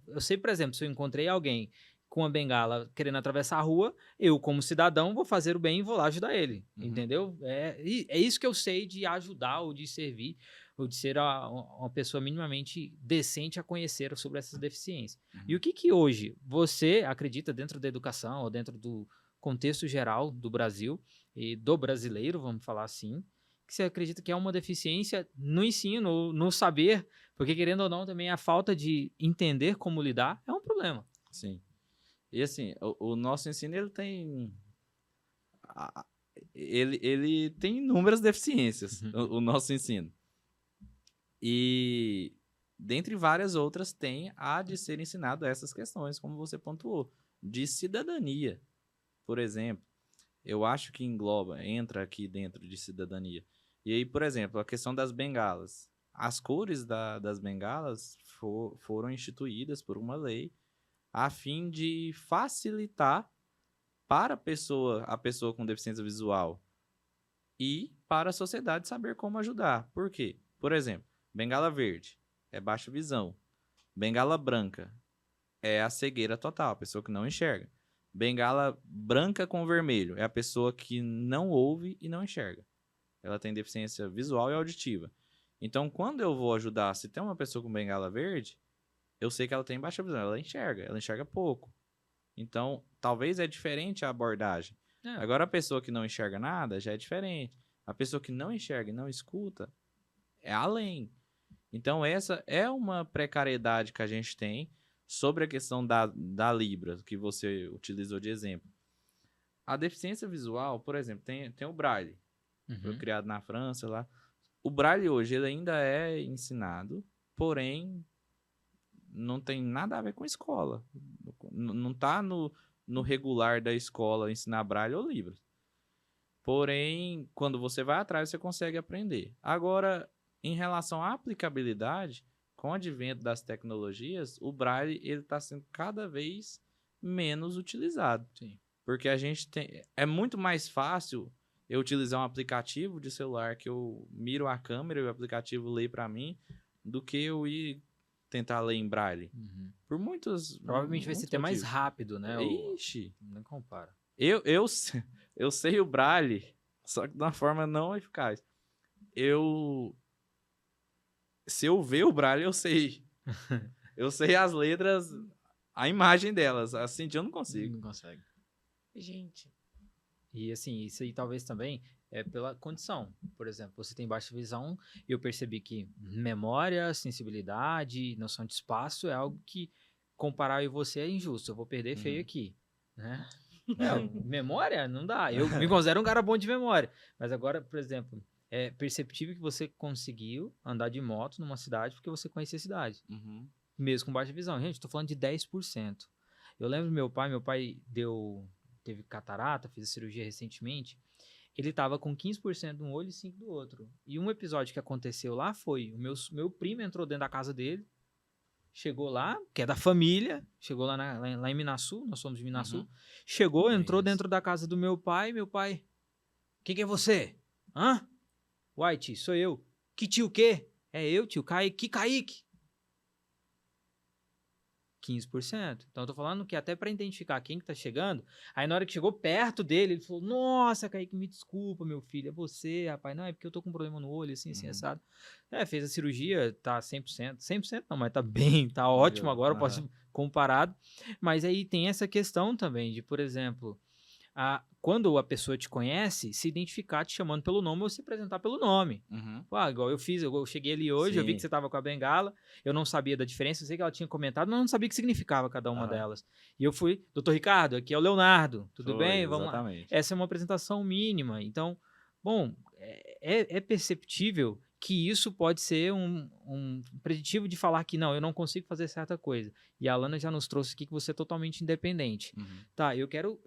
eu sei, por exemplo, se eu encontrei alguém com a bengala querendo atravessar a rua, eu, como cidadão, vou fazer o bem e vou lá ajudar ele, entendeu? É isso que eu sei de ajudar ou de servir, ou de ser uma pessoa minimamente decente a conhecer sobre essas deficiências. E o que hoje você acredita dentro da educação, ou dentro do contexto geral do Brasil, e do brasileiro, vamos falar assim, que você acredita que é uma deficiência no ensino, ou no saber, porque querendo ou não, também a falta de entender como lidar é um problema. Sim. E assim, o nosso ensino, ele tem inúmeras deficiências, o nosso ensino. E, dentre várias outras, há de ser ensinado essas questões, como você pontuou, de cidadania, por exemplo. Eu acho que entra aqui dentro de cidadania. E aí, por exemplo, a questão das bengalas. As cores das bengalas foram instituídas por uma lei a fim de facilitar para a pessoa com deficiência visual e para a sociedade saber como ajudar. Por quê? Por exemplo, bengala verde é baixa visão. Bengala branca é a cegueira total, a pessoa que não enxerga. Bengala branca com vermelho é a pessoa que não ouve e não enxerga. Ela tem deficiência visual e auditiva. Então, quando eu vou ajudar, se tem uma pessoa com bengala verde, eu sei que ela tem baixa visão, ela enxerga pouco. Então, talvez é diferente a abordagem. Agora, a pessoa que não enxerga nada já é diferente. A pessoa que não enxerga e não escuta é além. Então, essa é uma precariedade que a gente tem sobre a questão da Libra, que você utilizou de exemplo. A deficiência visual, por exemplo, tem o Braille. Foi criado na França lá. O Braille hoje ele ainda é ensinado, porém não tem nada a ver com escola. Não está no regular da escola ensinar Braille ou Libras. Porém, quando você vai atrás, você consegue aprender. Agora, em relação à aplicabilidade, com o advento das tecnologias, o Braille está sendo cada vez menos utilizado. Sim. Porque é muito mais fácil eu utilizar um aplicativo de celular que eu miro a câmera e o aplicativo lê para mim, do que eu ir tentar ler em Braille. Por muitos Provavelmente vai ser até mais rápido, né? Ixi. Nem compara. Eu sei o Braille, só que de uma forma não eficaz. Se eu ver o Braille, eu sei. Eu sei as letras, a imagem delas. Assim, eu não consigo. Não consegue. Gente. E assim, isso aí talvez também é pela condição. Por exemplo, você tem baixa visão e eu percebi que memória, sensibilidade, noção de espaço é algo que comparar eu e você é injusto. Eu vou perder feio aqui, né? Memória? Não dá. Eu me considero um cara bom de memória. Mas agora, por exemplo, é perceptível que você conseguiu andar de moto numa cidade porque você conhecia a cidade. Mesmo com baixa visão. Gente, tô falando de 10%. Eu lembro do meu pai teve catarata, fez a cirurgia recentemente. Ele tava com 15% de um olho e 5% do outro. E um episódio que aconteceu lá foi, o meu primo entrou dentro da casa dele, chegou lá, que é da família, chegou lá em Minaçu, nós somos de Minaçu, chegou, entrou dentro da casa do meu pai, quem que é você? Hã? Uai, tio, sou eu. Que tio o quê? É eu, tio, Kaique. Que Kaique? 15%. Então, eu tô falando que até para identificar quem que tá chegando, aí na hora que chegou perto dele, ele falou, nossa, Kaique, me desculpa, meu filho, é você, rapaz. Não, é porque eu tô com um problema no olho, assim, assado. Fez a cirurgia, tá 100%. 100% não, mas tá bem, tá ótimo agora, posso comparado. Mas aí tem essa questão também de, por exemplo, quando a pessoa te conhece, se identificar te chamando pelo nome ou se apresentar pelo nome. Uhum. Igual eu cheguei ali hoje, eu vi Sim. que você tava com a bengala, eu não sabia da diferença, eu sei que ela tinha comentado, mas eu não sabia o que significava cada uma Aham. delas. E eu fui, Dr. Ricardo, aqui é o Leonardo, tudo Foi, bem? Vamos lá. exatamente. Essa é uma apresentação mínima. Então, bom, é perceptível que isso pode ser um preditivo de falar que não, eu não consigo fazer certa coisa. E a Alana já nos trouxe aqui que você é totalmente independente. Uhum. Tá, eu quero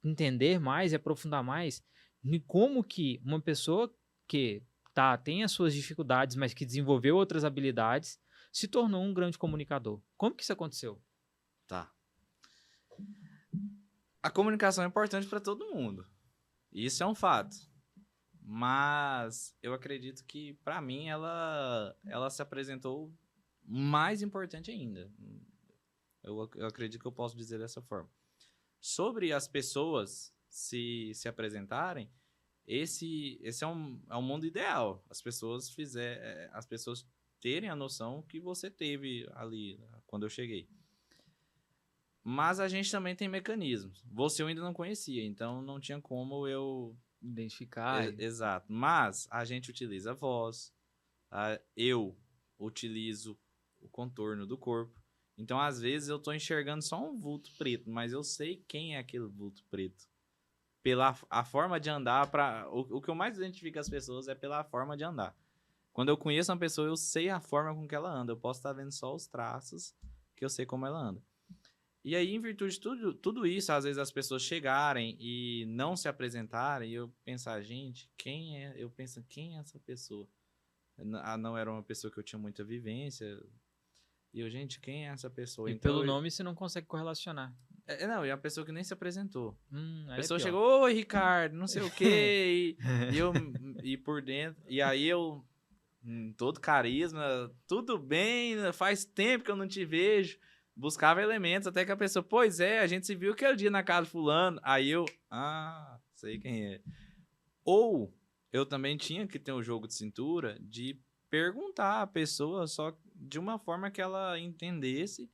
entender mais e aprofundar mais em como que uma pessoa que tem as suas dificuldades, mas que desenvolveu outras habilidades, se tornou um grande comunicador. Como que isso aconteceu? Tá. A comunicação é importante para todo mundo. Isso é um fato. Mas eu acredito que, para mim, ela se apresentou mais importante ainda. Eu acredito que eu posso dizer dessa forma. Sobre as pessoas se apresentarem, esse é um mundo ideal. As pessoas terem a noção que você teve ali quando eu cheguei. Mas a gente também tem mecanismos. Você eu ainda não conhecia, então não tinha como eu identificar. Exato. Mas a gente utiliza a voz, eu utilizo o contorno do corpo. Então, às vezes, eu tô enxergando só um vulto preto, mas eu sei quem é aquele vulto preto. Pela a forma de andar, o que eu mais identifico as pessoas é pela forma de andar. Quando eu conheço uma pessoa, eu sei a forma com que ela anda. Eu posso estar vendo só os traços, que eu sei como ela anda. E aí, em virtude de tudo isso, às vezes as pessoas chegarem e não se apresentarem, e eu pensar, gente, quem é? Eu penso, quem é essa pessoa? Não era uma pessoa que eu tinha muita vivência. E eu, gente, quem é essa pessoa? E Então, pelo nome você não consegue correlacionar. Não, e a pessoa que nem se apresentou. A Aí pessoa é pior. chegou, oi, Ricardo, não sei o quê. E por dentro. E aí eu, todo carisma, tudo bem, faz tempo que eu não te vejo. Buscava elementos, até que a pessoa, pois é, a gente se viu aquele dia na casa de fulano. Aí eu, sei quem é. Ou eu também tinha que ter um jogo de cintura de perguntar a pessoa só de uma forma que ela entendesse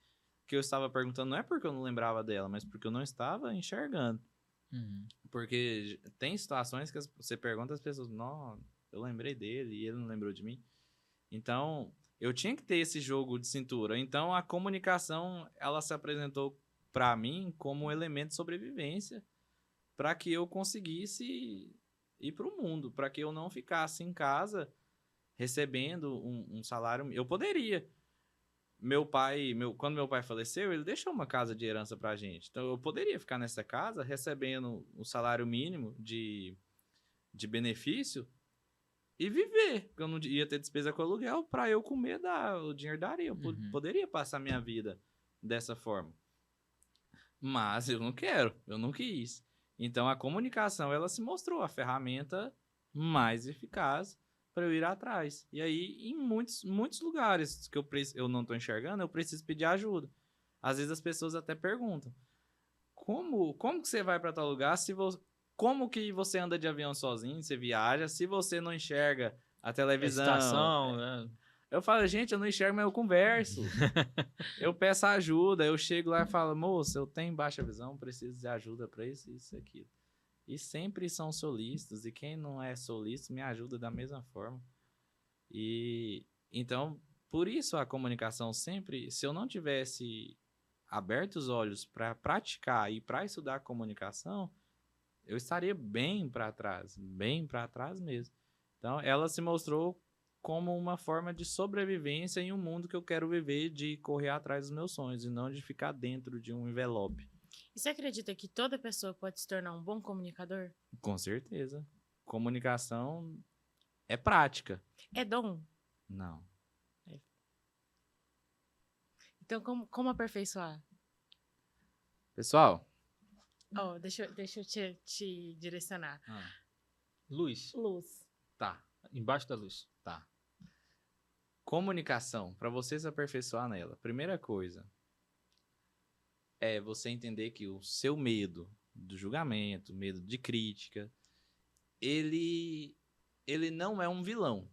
que eu estava perguntando. Não é porque eu não lembrava dela, mas porque eu não estava enxergando. Uhum. Porque tem situações que você pergunta às pessoas, não, eu lembrei dele e ele não lembrou de mim. Então, eu tinha que ter esse jogo de cintura. Então, a comunicação, ela se apresentou para mim como um elemento de sobrevivência para que eu conseguisse ir para o mundo, para que eu não ficasse em casa recebendo um salário. Eu poderia. Quando meu pai faleceu, ele deixou uma casa de herança pra gente. Então, eu poderia ficar nessa casa recebendo o salário mínimo de benefício e viver, porque eu não ia ter despesa com aluguel, para eu comer, o dinheiro daria. Eu poderia passar minha vida dessa forma. Mas eu não quero, eu não quis. Então a comunicação, ela se mostrou a ferramenta mais eficaz para eu ir atrás. E aí, em muitos lugares que eu não estou enxergando, eu preciso pedir ajuda. Às vezes as pessoas até perguntam, como que você vai para tal lugar se você... Como que você anda de avião sozinho, você viaja, se você não enxerga a televisão? Estação, né? Eu falo, gente, eu não enxergo, mas eu converso. Eu peço ajuda, eu chego lá e falo, moça, eu tenho baixa visão, preciso de ajuda para isso, isso e aquilo. E sempre são solistas, e quem não é solista me ajuda da mesma forma. E então, por isso a comunicação sempre, se eu não tivesse aberto os olhos para praticar e para estudar comunicação, eu estaria bem para trás mesmo. Então, ela se mostrou como uma forma de sobrevivência em um mundo que eu quero viver, de correr atrás dos meus sonhos e não de ficar dentro de um envelope. E você acredita que toda pessoa pode se tornar um bom comunicador? Com certeza. Comunicação é prática. É dom? Não. Então, como aperfeiçoar? Pessoal. Deixa eu te direcionar. Luz. Tá. Embaixo da luz. Tá. Comunicação, para você se aperfeiçoar nela, primeira coisa é você entender que o seu medo do julgamento, medo de crítica, ele não é um vilão.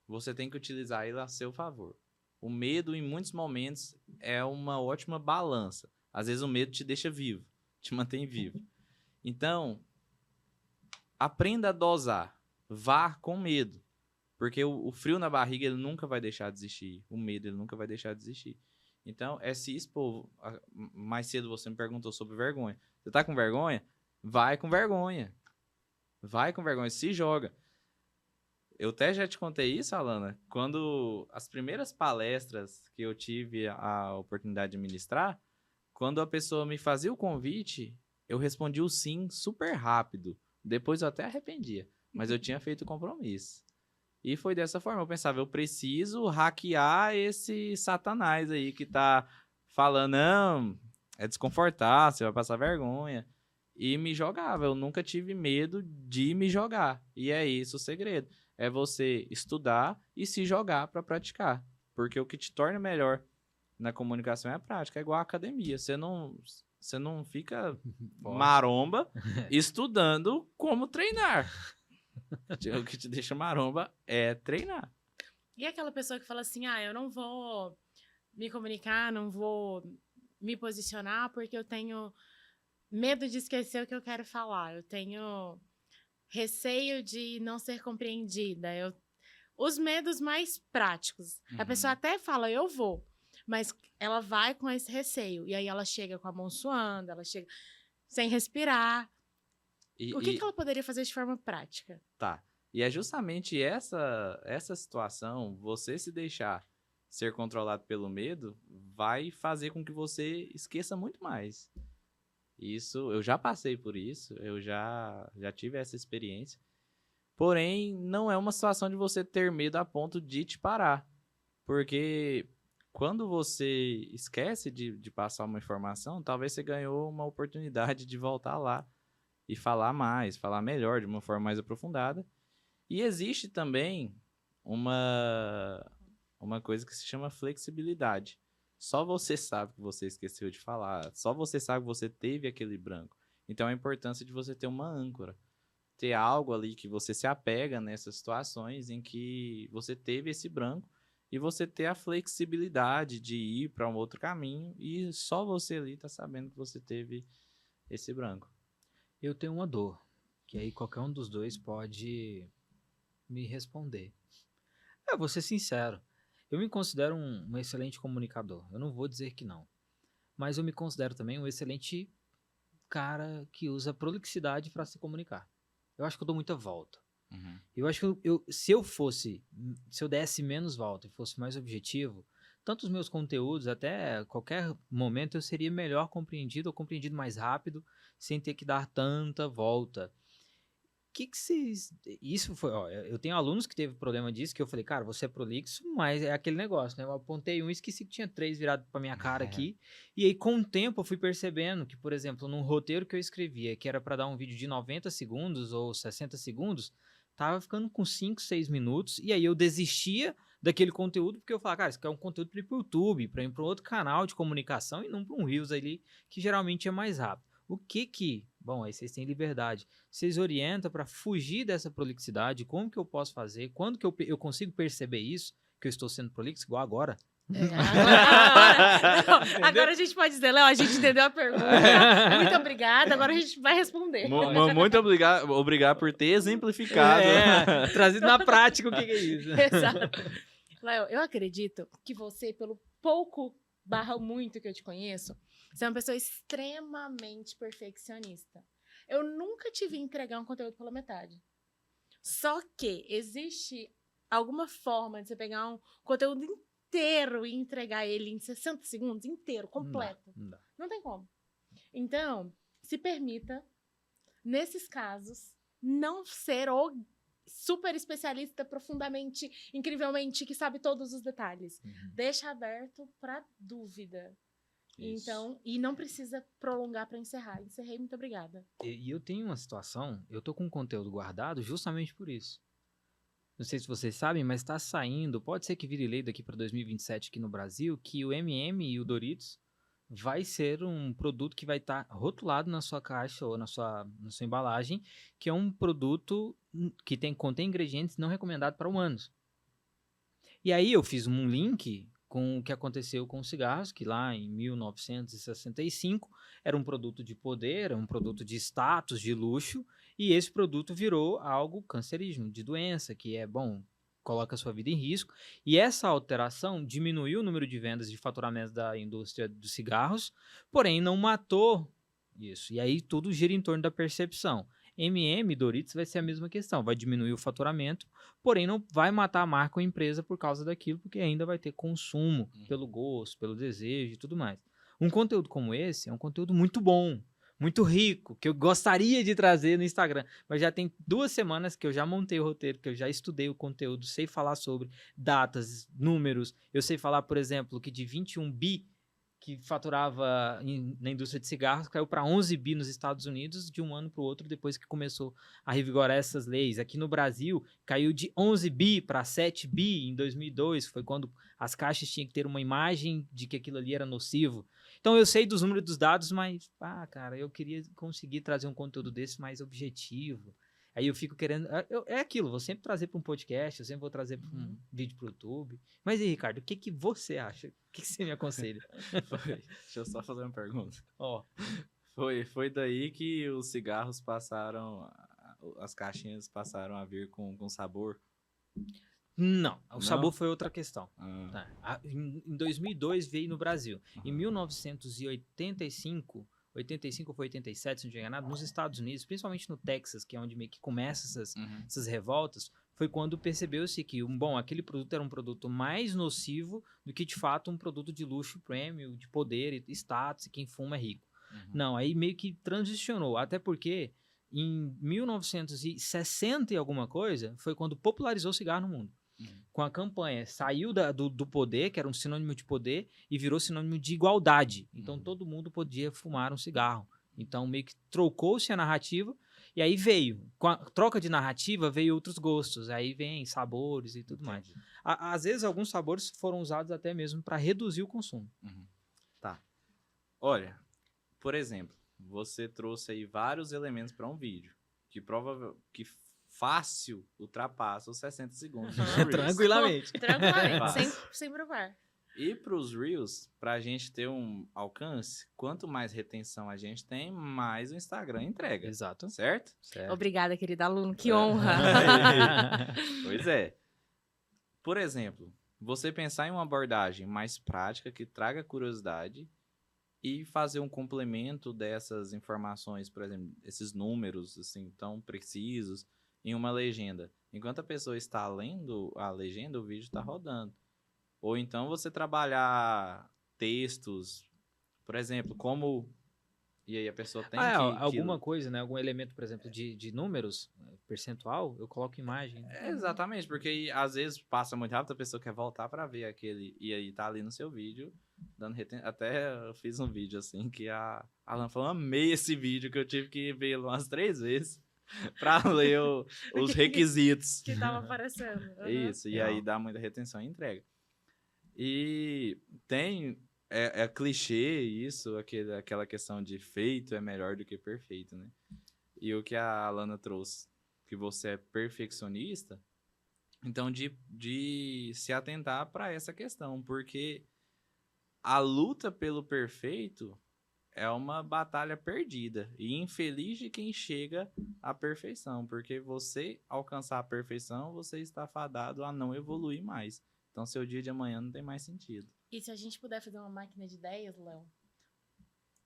Você tem que utilizar ele a seu favor. O medo, em muitos momentos, é uma ótima balança. Às vezes o medo te deixa vivo, te mantém vivo. Então, aprenda a dosar. Vá com medo. Porque o frio na barriga, ele nunca vai deixar de existir. O medo, ele nunca vai deixar de existir. Então, é se expor. Mais cedo você me perguntou sobre vergonha. Você tá com vergonha? Vai com vergonha. Vai com vergonha. Se joga. Eu até já te contei isso, Alana. Quando as primeiras palestras que eu tive a oportunidade de ministrar, quando a pessoa me fazia o convite, eu respondi o sim super rápido. Depois eu até arrependia. Mas eu tinha feito o compromisso. E foi dessa forma, eu pensava, eu preciso hackear esse satanás aí que tá falando, não, é desconfortável, você vai passar vergonha. E me jogava, eu nunca tive medo de me jogar. E é isso o segredo, é você estudar e se jogar para praticar. Porque o que te torna melhor na comunicação é a prática, é igual a academia, você não fica maromba estudando como treinar. O que te deixa maromba é treinar. E aquela pessoa que fala assim, eu não vou me comunicar, não vou me posicionar porque eu tenho medo de esquecer o que eu quero falar, eu tenho receio de não ser compreendida, os medos mais práticos. A pessoa até fala, eu vou, mas ela vai com esse receio, e aí ela chega com a mão suando, ela chega sem respirar. O que ela poderia fazer de forma prática? Tá. E é justamente essa situação, você se deixar ser controlado pelo medo, vai fazer com que você esqueça muito mais. Isso, eu já passei por isso, eu já tive essa experiência. Porém, não é uma situação de você ter medo a ponto de te parar. Porque quando você esquece de passar uma informação, talvez você ganhou uma oportunidade de voltar lá e falar mais, falar melhor, de uma forma mais aprofundada. E existe também uma coisa que se chama flexibilidade. Só você sabe que você esqueceu de falar, só você sabe que você teve aquele branco. Então, a importância de você ter uma âncora, ter algo ali que você se apega nessas situações em que você teve esse branco e você ter a flexibilidade de ir para um outro caminho e só você ali está sabendo que você teve esse branco. Eu tenho uma dor, que aí qualquer um dos dois pode me responder. Eu vou ser sincero, eu me considero um excelente comunicador, eu não vou dizer que não, mas eu me considero também um excelente cara que usa prolixidade para se comunicar. Eu acho que eu dou muita volta. Eu acho que se eu desse menos volta e fosse mais objetivo, tanto os meus conteúdos, até qualquer momento eu seria melhor compreendido ou compreendido mais rápido, sem ter que dar tanta volta. Isso foi, eu tenho alunos que teve problema disso, que eu falei, cara, você é prolixo, mas é aquele negócio, né? Eu apontei um e esqueci que tinha 3 virado pra minha cara aqui. E aí, com o tempo, eu fui percebendo que, por exemplo, num roteiro que eu escrevia, que era pra dar um vídeo de 90 segundos ou 60 segundos, tava ficando com 5, 6 minutos, e aí eu desistia daquele conteúdo, porque eu falava, cara, isso aqui é um conteúdo para ir pro YouTube, pra ir pra um outro canal de comunicação e não pra um Reels ali, que geralmente é mais rápido. Bom, aí vocês têm liberdade. Vocês orientam para fugir dessa prolixidade, como que eu posso fazer, quando que eu consigo perceber isso, que eu estou sendo prolixo, igual agora? Agora a gente pode dizer, Léo, a gente entendeu a pergunta, muito obrigada, agora a gente vai responder. Muito obrigado por ter exemplificado. Trazido na prática o que é isso. Exato. Léo, eu acredito que você, pelo pouco / muito que eu te conheço, você é uma pessoa extremamente perfeccionista. Eu nunca te vi entregar um conteúdo pela metade. Só que existe alguma forma de você pegar um conteúdo inteiro e entregar ele em 60 segundos, inteiro, completo. Não tem como. Então, se permita, nesses casos, não ser o super especialista, profundamente, incrivelmente, que sabe todos os detalhes. Deixa aberto para dúvida. Isso. Então, e não precisa prolongar para encerrar. Encerrei, muito obrigada. E eu tenho uma situação, eu tô com um conteúdo guardado justamente por isso. Não sei se vocês sabem, mas está saindo, pode ser que vire lei daqui para 2027 aqui no Brasil, que o M&M e o Doritos vai ser um produto que vai estar rotulado na sua caixa ou na sua embalagem, que é um produto que contém ingredientes não recomendados para humanos. E aí eu fiz um link com o que aconteceu com os cigarros, que lá em 1965 era um produto de poder, um produto de status, de luxo, e esse produto virou algo cancerígeno, de doença, que é, bom, coloca a sua vida em risco. E essa alteração diminuiu o número de vendas de faturamento da indústria dos cigarros, porém não matou isso. E aí tudo gira em torno da percepção. M&M, Doritos vai ser a mesma questão, vai diminuir o faturamento, porém não vai matar a marca ou a empresa por causa daquilo, porque ainda vai ter consumo pelo gosto, pelo desejo e tudo mais. Um conteúdo como esse é um conteúdo muito bom, muito rico, que eu gostaria de trazer no Instagram, mas já tem 2 semanas que eu já montei o roteiro, que eu já estudei o conteúdo, sei falar sobre datas, números, eu sei falar, por exemplo, que de 21 bi que faturava na indústria de cigarros, caiu para 11 bi nos Estados Unidos de um ano para o outro, depois que começou a revigorar essas leis. Aqui no Brasil, caiu de 11 bi para 7 bi em 2002, foi quando as caixas tinham que ter uma imagem de que aquilo ali era nocivo. Então eu sei dos números dos dados, mas, cara, eu queria conseguir trazer um conteúdo desse mais objetivo. Aí eu fico querendo... É aquilo, vou sempre trazer para um podcast, eu sempre vou trazer para um vídeo para o YouTube. Mas e aí, Ricardo, o que você acha? O que você me aconselha? Deixa eu só fazer uma pergunta. Ó. Foi daí que os cigarros passaram... As caixinhas passaram a vir com sabor? Não, o sabor foi outra questão. Tá. Em 2002 veio no Brasil. Em 1985... 85 ou foi 87, se não estiver enganado, nos Estados Unidos, principalmente no Texas, que é onde meio que começam essas revoltas, foi quando percebeu-se que, aquele produto era um produto mais nocivo do que, de fato, um produto de luxo premium, de poder e status, e quem fuma é rico. Não, aí meio que transicionou, até porque em 1960 e alguma coisa, foi quando popularizou o cigarro no mundo. Com a campanha, saiu do poder, que era um sinônimo de poder, e virou sinônimo de igualdade. Então, todo mundo podia fumar um cigarro. Então, meio que trocou-se a narrativa, e aí veio. Com a troca de narrativa, veio outros gostos. Aí vem sabores e tudo mais. Às vezes, alguns sabores foram usados até mesmo para reduzir o consumo. Tá. Olha, por exemplo, você trouxe aí vários elementos para um vídeo, que fácil ultrapassa os 60 segundos. Tranquilamente. Sem provar. E para os Reels, para a gente ter um alcance, quanto mais retenção a gente tem, mais o Instagram entrega. Exato. Certo? Obrigada, querido aluno. Que honra. Pois é. Por exemplo, você pensar em uma abordagem mais prática, que traga curiosidade, e fazer um complemento dessas informações, por exemplo, esses números assim tão precisos, em uma legenda. Enquanto a pessoa está lendo a legenda, o vídeo está rodando. Ou então você trabalhar textos, por exemplo, como... E aí a pessoa tem alguma coisa, né? Algum elemento, por exemplo, de números, percentual, eu coloco imagem. Exatamente, porque aí, às vezes passa muito rápido, a pessoa quer voltar para ver aquele... E aí tá ali no seu vídeo, dando Até eu fiz um vídeo assim, que a Alan falou, amei esse vídeo, que eu tive que ver umas 3 vezes. Pra ler os requisitos. Que tava aparecendo. Isso, e aí dá muita retenção e entrega. E tem... É clichê isso, aquela questão de feito é melhor do que perfeito, né? E o que a Alana trouxe, que você é perfeccionista, então de se atentar para essa questão, porque a luta pelo perfeito é uma batalha perdida e infeliz de quem chega à perfeição, porque você alcançar a perfeição, você está fadado a não evoluir mais. Então, seu dia de amanhã não tem mais sentido. E se a gente puder fazer uma máquina de ideias, Léo?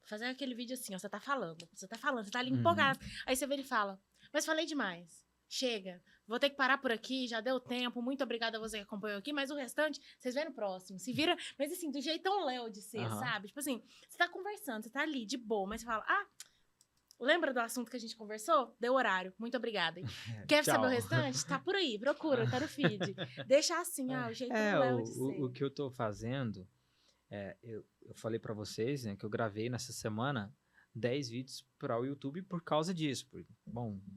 Fazer aquele vídeo assim, ó, você tá falando, você tá ali empolgado. Aí você vê ele e fala, mas falei demais. Chega, vou ter que parar por aqui, já deu tempo, muito obrigada a você que acompanhou aqui, mas o restante, vocês vêem no próximo, se vira, mas assim, do jeitão Léo de ser, sabe? Tipo assim, você tá conversando, você tá ali, de boa, mas você fala, lembra do assunto que a gente conversou? Deu horário, muito obrigada. Quer saber o restante? Tá por aí, procura, tá no feed. Deixa assim, o jeitão Léo de ser. O que eu tô fazendo, eu falei pra vocês, né, que eu gravei nessa semana 10 vídeos para o YouTube por causa disso.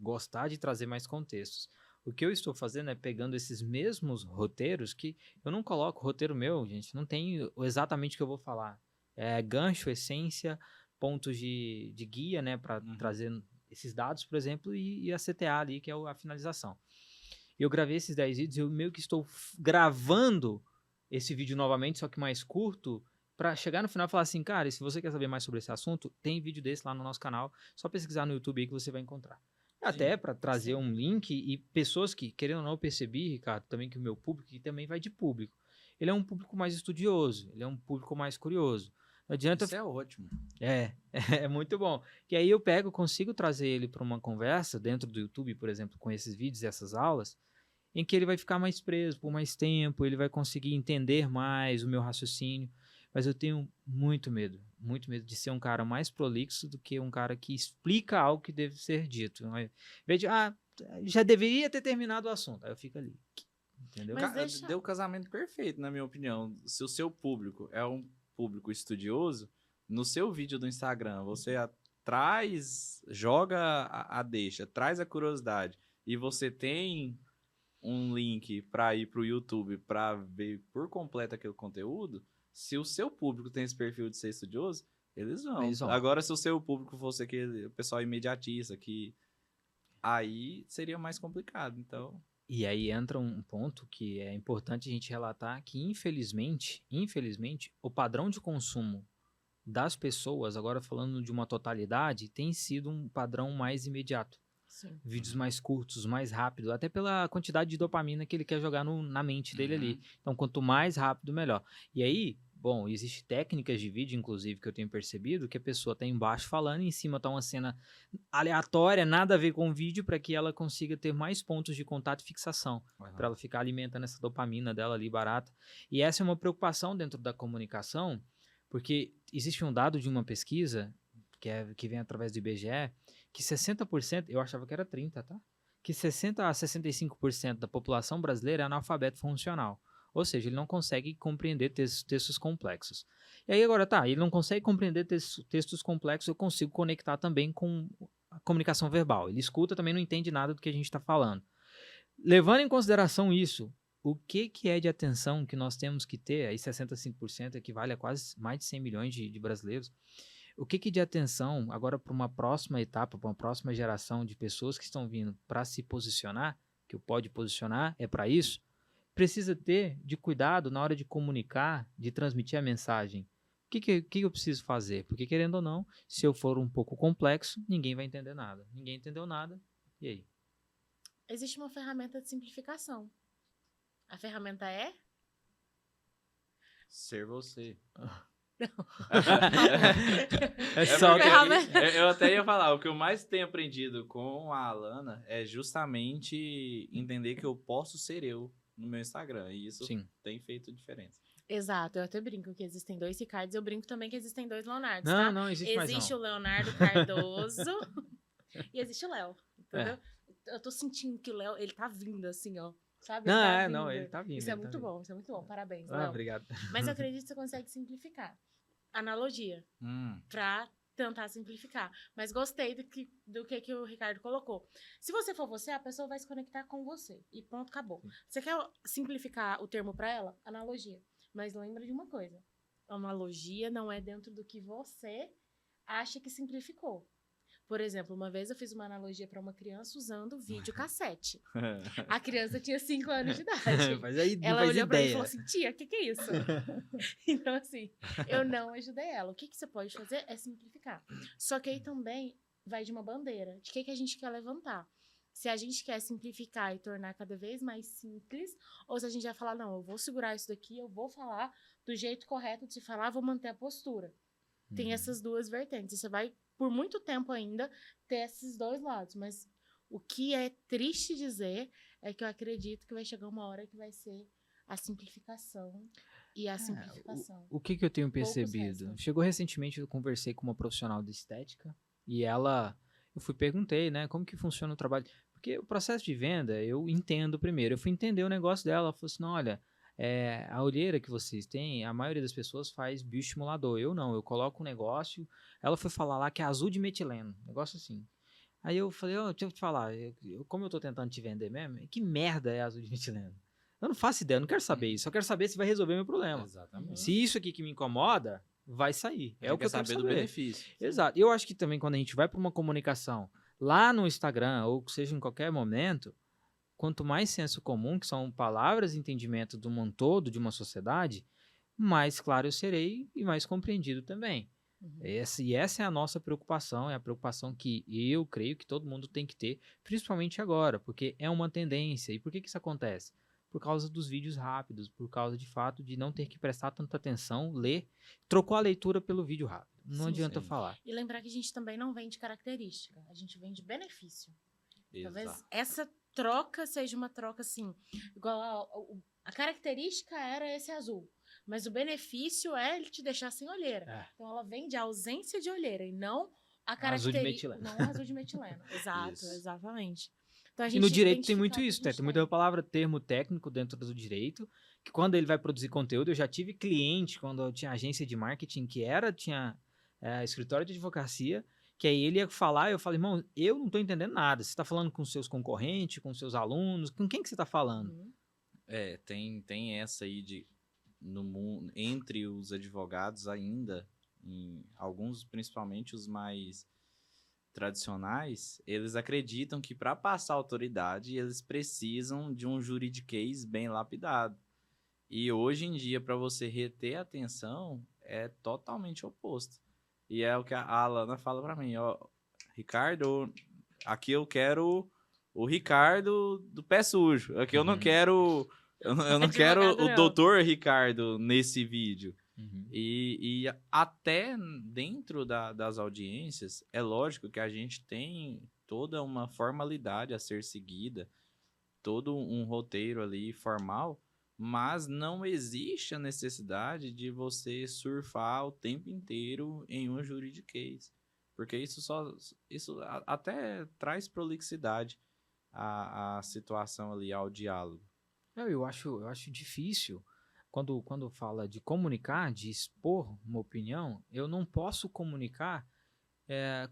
Gostar de trazer mais contextos. O que eu estou fazendo é pegando esses mesmos roteiros que eu não coloco roteiro meu, gente, não tem exatamente o que eu vou falar. É gancho, essência, pontos de guia, né, para trazer esses dados, por exemplo, e a CTA ali, que é a finalização. Eu gravei esses 10 vídeos e eu meio que estou gravando esse vídeo novamente, só que mais curto, para chegar no final e falar assim, cara, e se você quer saber mais sobre esse assunto, tem vídeo desse lá no nosso canal, só pesquisar no YouTube aí que você vai encontrar. Até para trazer um link e pessoas que, querendo ou não, eu percebi, Ricardo, também que o meu público, que também vai de público, ele é um público mais estudioso, ele é um público mais curioso. Não adianta... Isso é ótimo. É muito bom. Que aí eu consigo trazer ele para uma conversa dentro do YouTube, por exemplo, com esses vídeos e essas aulas, em que ele vai ficar mais preso por mais tempo, ele vai conseguir entender mais o meu raciocínio. Mas eu tenho muito medo de ser um cara mais prolixo do que um cara que explica algo que deve ser dito. Em vez de, já deveria ter terminado o assunto. Aí eu fico ali. Entendeu? Deu o casamento perfeito, na minha opinião. Se o seu público é um público estudioso, no seu vídeo do Instagram, você joga deixa, traz a curiosidade, e você tem um link para ir para o YouTube para ver por completo aquele conteúdo, se o seu público tem esse perfil de ser estudioso, eles vão. Agora, se o seu público fosse aquele pessoal imediatista, aí seria mais complicado, então... E aí entra um ponto que é importante a gente relatar, que infelizmente, o padrão de consumo das pessoas, agora falando de uma totalidade, tem sido um padrão mais imediato. Sim. Vídeos mais curtos, mais rápido, até pela quantidade de dopamina que ele quer jogar na mente dele ali. Então, quanto mais rápido, melhor. E aí, bom, existem técnicas de vídeo, inclusive, que eu tenho percebido, que a pessoa está embaixo falando, e em cima está uma cena aleatória, nada a ver com o vídeo, para que ela consiga ter mais pontos de contato e fixação, para ela ficar alimentando essa dopamina dela ali barata. E essa é uma preocupação dentro da comunicação, porque existe um dado de uma pesquisa, que vem através do IBGE, que 60%, eu achava que era 30%, tá? Que 60% a 65% da população brasileira é analfabeto funcional. Ou seja, ele não consegue compreender textos complexos. E aí agora, ele não consegue compreender textos complexos, eu consigo conectar também com a comunicação verbal. Ele escuta, também não entende nada do que a gente está falando. Levando em consideração isso, o que é de atenção que nós temos que ter, aí 65% equivale a quase mais de 100 milhões de brasileiros, o que de atenção agora para uma próxima etapa, para uma próxima geração de pessoas que estão vindo para se posicionar, que o Pode Posicionar é para isso, precisa ter de cuidado na hora de comunicar, de transmitir a mensagem. O que eu preciso fazer? Porque, querendo ou não, se eu for um pouco complexo, ninguém vai entender nada. Ninguém entendeu nada, e aí? Existe uma ferramenta de simplificação. A ferramenta é? Ser você. Eu até ia falar, o que eu mais tenho aprendido com a Alana é justamente entender que eu posso ser eu no meu Instagram, e isso tem feito diferença. Exato, eu até brinco que existem 2 Ricardos, eu brinco também que existem 2 Leonardos, não, tá? Não, existe mais não. Existe o Leonardo Cardoso e existe o Léo, entendeu? Eu tô sentindo que o Léo, ele tá vindo assim, ó. Sabe? Ele tá vindo. Isso é muito bom, parabéns, Léo. Obrigado. Mas eu acredito que você consegue simplificar. Analogia, pra tentar simplificar. Mas gostei do que o Ricardo colocou. Se você for você, a pessoa vai se conectar com você. E pronto, acabou. Você quer simplificar o termo pra ela? Analogia. Mas lembra de uma coisa. Analogia não é dentro do que você acha que simplificou. Por exemplo, uma vez eu fiz uma analogia para uma criança usando videocassete. A criança tinha 5 anos de idade. Mas aí ela olhou para mim e falou assim, tia, o que é isso? Então, assim, eu não ajudei ela. O que você pode fazer é simplificar. Só que aí também vai de uma bandeira. De que a gente quer levantar? Se a gente quer simplificar e tornar cada vez mais simples, ou se a gente vai falar, não, eu vou segurar isso daqui, eu vou falar do jeito correto de se falar, vou manter a postura. Tem essas 2 vertentes. Você vai, por muito tempo ainda, ter esses 2 lados. Mas o que é triste dizer é que eu acredito que vai chegar uma hora que vai ser a simplificação e a simplificação. O que eu tenho percebido? Chegou recentemente, eu conversei com uma profissional de estética e eu perguntei, né, como que funciona o trabalho. Porque o processo de venda, eu entendo primeiro. Eu fui entender o negócio dela, ela falou assim, não, olha... a olheira que vocês têm, a maioria das pessoas faz bioestimulador. Eu não, eu coloco um negócio. Ela foi falar lá que é azul de metileno, negócio assim. Aí eu falei, deixa eu te falar, como eu tô tentando te vender mesmo, que merda é azul de metileno? Eu não faço ideia, eu não quero saber isso. Eu quero saber se vai resolver meu problema. Exatamente. Se isso aqui que me incomoda, vai sair. É o que eu quero saber. Do benefício. Exato. Eu acho que também quando a gente vai para uma comunicação lá no Instagram, ou seja em qualquer momento, quanto mais senso comum, que são palavras e entendimento de um todo, de uma sociedade, mais claro eu serei e mais compreendido também. Essa é a nossa preocupação, é a preocupação que eu creio que todo mundo tem que ter, principalmente agora, porque é uma tendência. E por que isso acontece? Por causa dos vídeos rápidos, por causa de fato de não ter que prestar tanta atenção, ler, trocou a leitura pelo vídeo rápido. Não adianta falar. E lembrar que a gente também não vende característica, a gente vende benefício. Exato. Talvez essa troca seja uma troca assim, igual a característica era esse azul. Mas o benefício é ele te deixar sem olheira. Então, ela vende a ausência de olheira e não a característica. Azul de metileno. Não azul de metileno. Exato, exatamente. Então, a gente e no direito tem muito isso, tem muita palavra, termo técnico dentro do direito, que quando ele vai produzir conteúdo, eu já tive cliente, quando eu tinha agência de marketing, tinha escritório de advocacia, que aí ele ia falar, eu falei, irmão, eu não estou entendendo nada. Você está falando com seus concorrentes, com seus alunos, com quem que você está falando? Tem essa aí no mundo, entre os advogados ainda, em alguns, principalmente os mais tradicionais, eles acreditam que para passar autoridade, eles precisam de um juridiquês bem lapidado. E hoje em dia, para você reter a atenção, é totalmente oposto. E é o que a Alana fala para mim, ó, Ricardo, aqui eu quero o Ricardo do pé sujo, aqui eu não quero... Eu não quero o doutor Ricardo nesse vídeo. E até dentro das audiências, é lógico que a gente tem toda uma formalidade a ser seguida, todo um roteiro ali formal, mas não existe a necessidade de você surfar o tempo inteiro em um juridiquês. Porque isso até traz prolixidade à situação ali, ao diálogo. Eu acho difícil, quando fala de comunicar, de expor uma opinião, eu não posso comunicar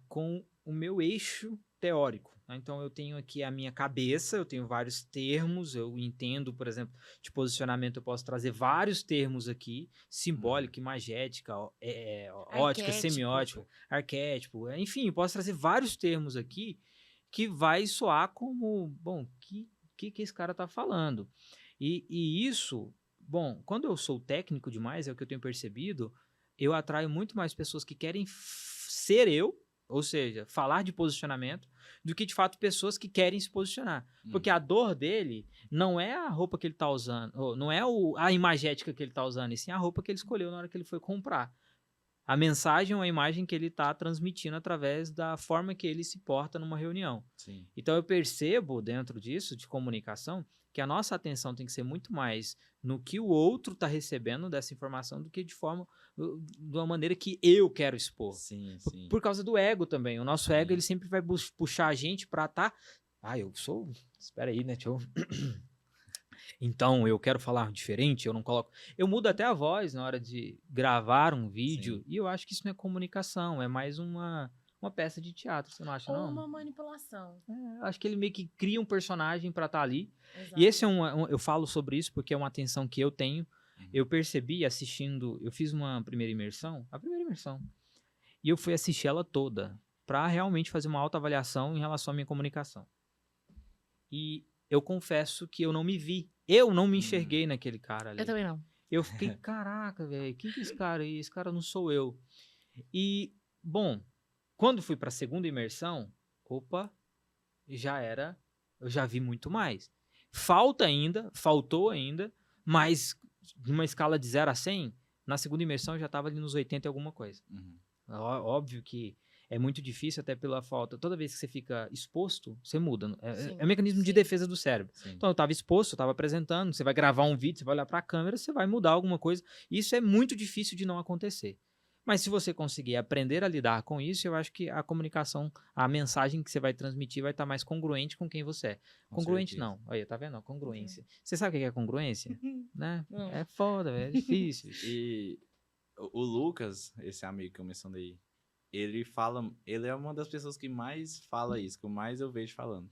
com o meu eixo teórico. Né? Então, eu tenho aqui a minha cabeça, eu tenho vários termos, eu entendo, por exemplo, de posicionamento, eu posso trazer vários termos aqui, simbólica, imagética, ótica, semiótica, arquétipo, enfim, eu posso trazer vários termos aqui que vai soar como, bom, que esse cara tá falando. E isso, bom, quando eu sou técnico demais, é o que eu tenho percebido, eu atraio muito mais pessoas que querem ser eu, ou seja, falar de posicionamento, do que de fato pessoas que querem se posicionar. Porque a dor dele não é a roupa que ele tá usando, ou não é a imagética que ele tá usando, e sim a roupa que ele escolheu na hora que ele foi comprar. A mensagem ou a imagem que ele está transmitindo através da forma que ele se porta numa reunião. Sim. Então, eu percebo dentro disso, de comunicação, que a nossa atenção tem que ser muito mais no que o outro está recebendo dessa informação do que de uma maneira que eu quero expor. Sim. Por causa do ego também. O nosso ego, ele sempre vai puxar a gente para estar... eu sou... Espera aí, né? Deixa eu... Então, eu quero falar diferente, eu não coloco... Eu mudo até a voz na hora de gravar um vídeo, e eu acho que isso não é comunicação, é mais uma peça de teatro, você não acha, não? Ou uma manipulação. Acho que ele meio que cria um personagem pra estar ali. Exato. E esse eu falo sobre isso porque é uma atenção que eu tenho. Eu percebi assistindo... Eu fiz a primeira imersão, e eu fui assistir ela toda, pra realmente fazer uma autoavaliação em relação à minha comunicação. E eu confesso que eu não me vi. Eu não me enxerguei naquele cara ali. Eu também não. Eu fiquei, caraca, velho, quem que é esse cara aí? Esse cara não sou eu. E, bom, quando fui pra segunda imersão, já era, eu já vi muito mais. Faltou ainda, mas numa escala de 0 a 100, na segunda imersão eu já tava ali nos 80 e alguma coisa. Óbvio que é muito difícil, até pela falta. Toda vez que você fica exposto, você muda. É um mecanismo de defesa do cérebro. Sim. Então, eu estava exposto, eu estava apresentando. Você vai gravar um vídeo, você vai olhar para a câmera, você vai mudar alguma coisa. Isso é muito difícil de não acontecer. Mas se você conseguir aprender a lidar com isso, eu acho que a comunicação, a mensagem que você vai transmitir vai estar mais congruente com quem você é. Congruente não. Olha, tá vendo? Congruência. Você sabe o que é congruência? Né? É foda, é difícil. E o Lucas, esse amigo que eu mencionei, ele é uma das pessoas que mais fala isso, que mais eu vejo falando.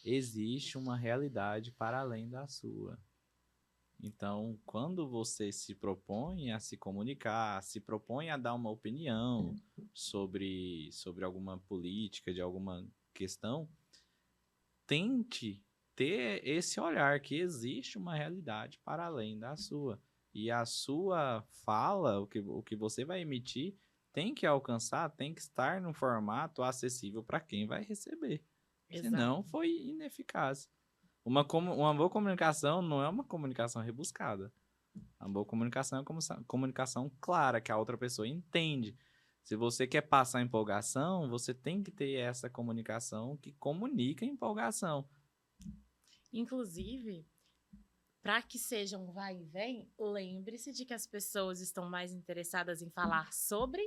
Existe uma realidade para além da sua. Então, quando você se propõe a se comunicar, se propõe a dar uma opinião sobre alguma política, de alguma questão, tente ter esse olhar que existe uma realidade para além da sua. E a sua fala, o que você vai emitir, tem que alcançar, tem que estar num formato acessível para quem vai receber. Exato. Senão, foi ineficaz. Uma boa comunicação não é uma comunicação rebuscada. Uma boa comunicação é uma comunicação clara, que a outra pessoa entende. Se você quer passar empolgação, você tem que ter essa comunicação que comunica a empolgação. Inclusive, para que seja um vai e vem, lembre-se de que as pessoas estão mais interessadas em falar sobre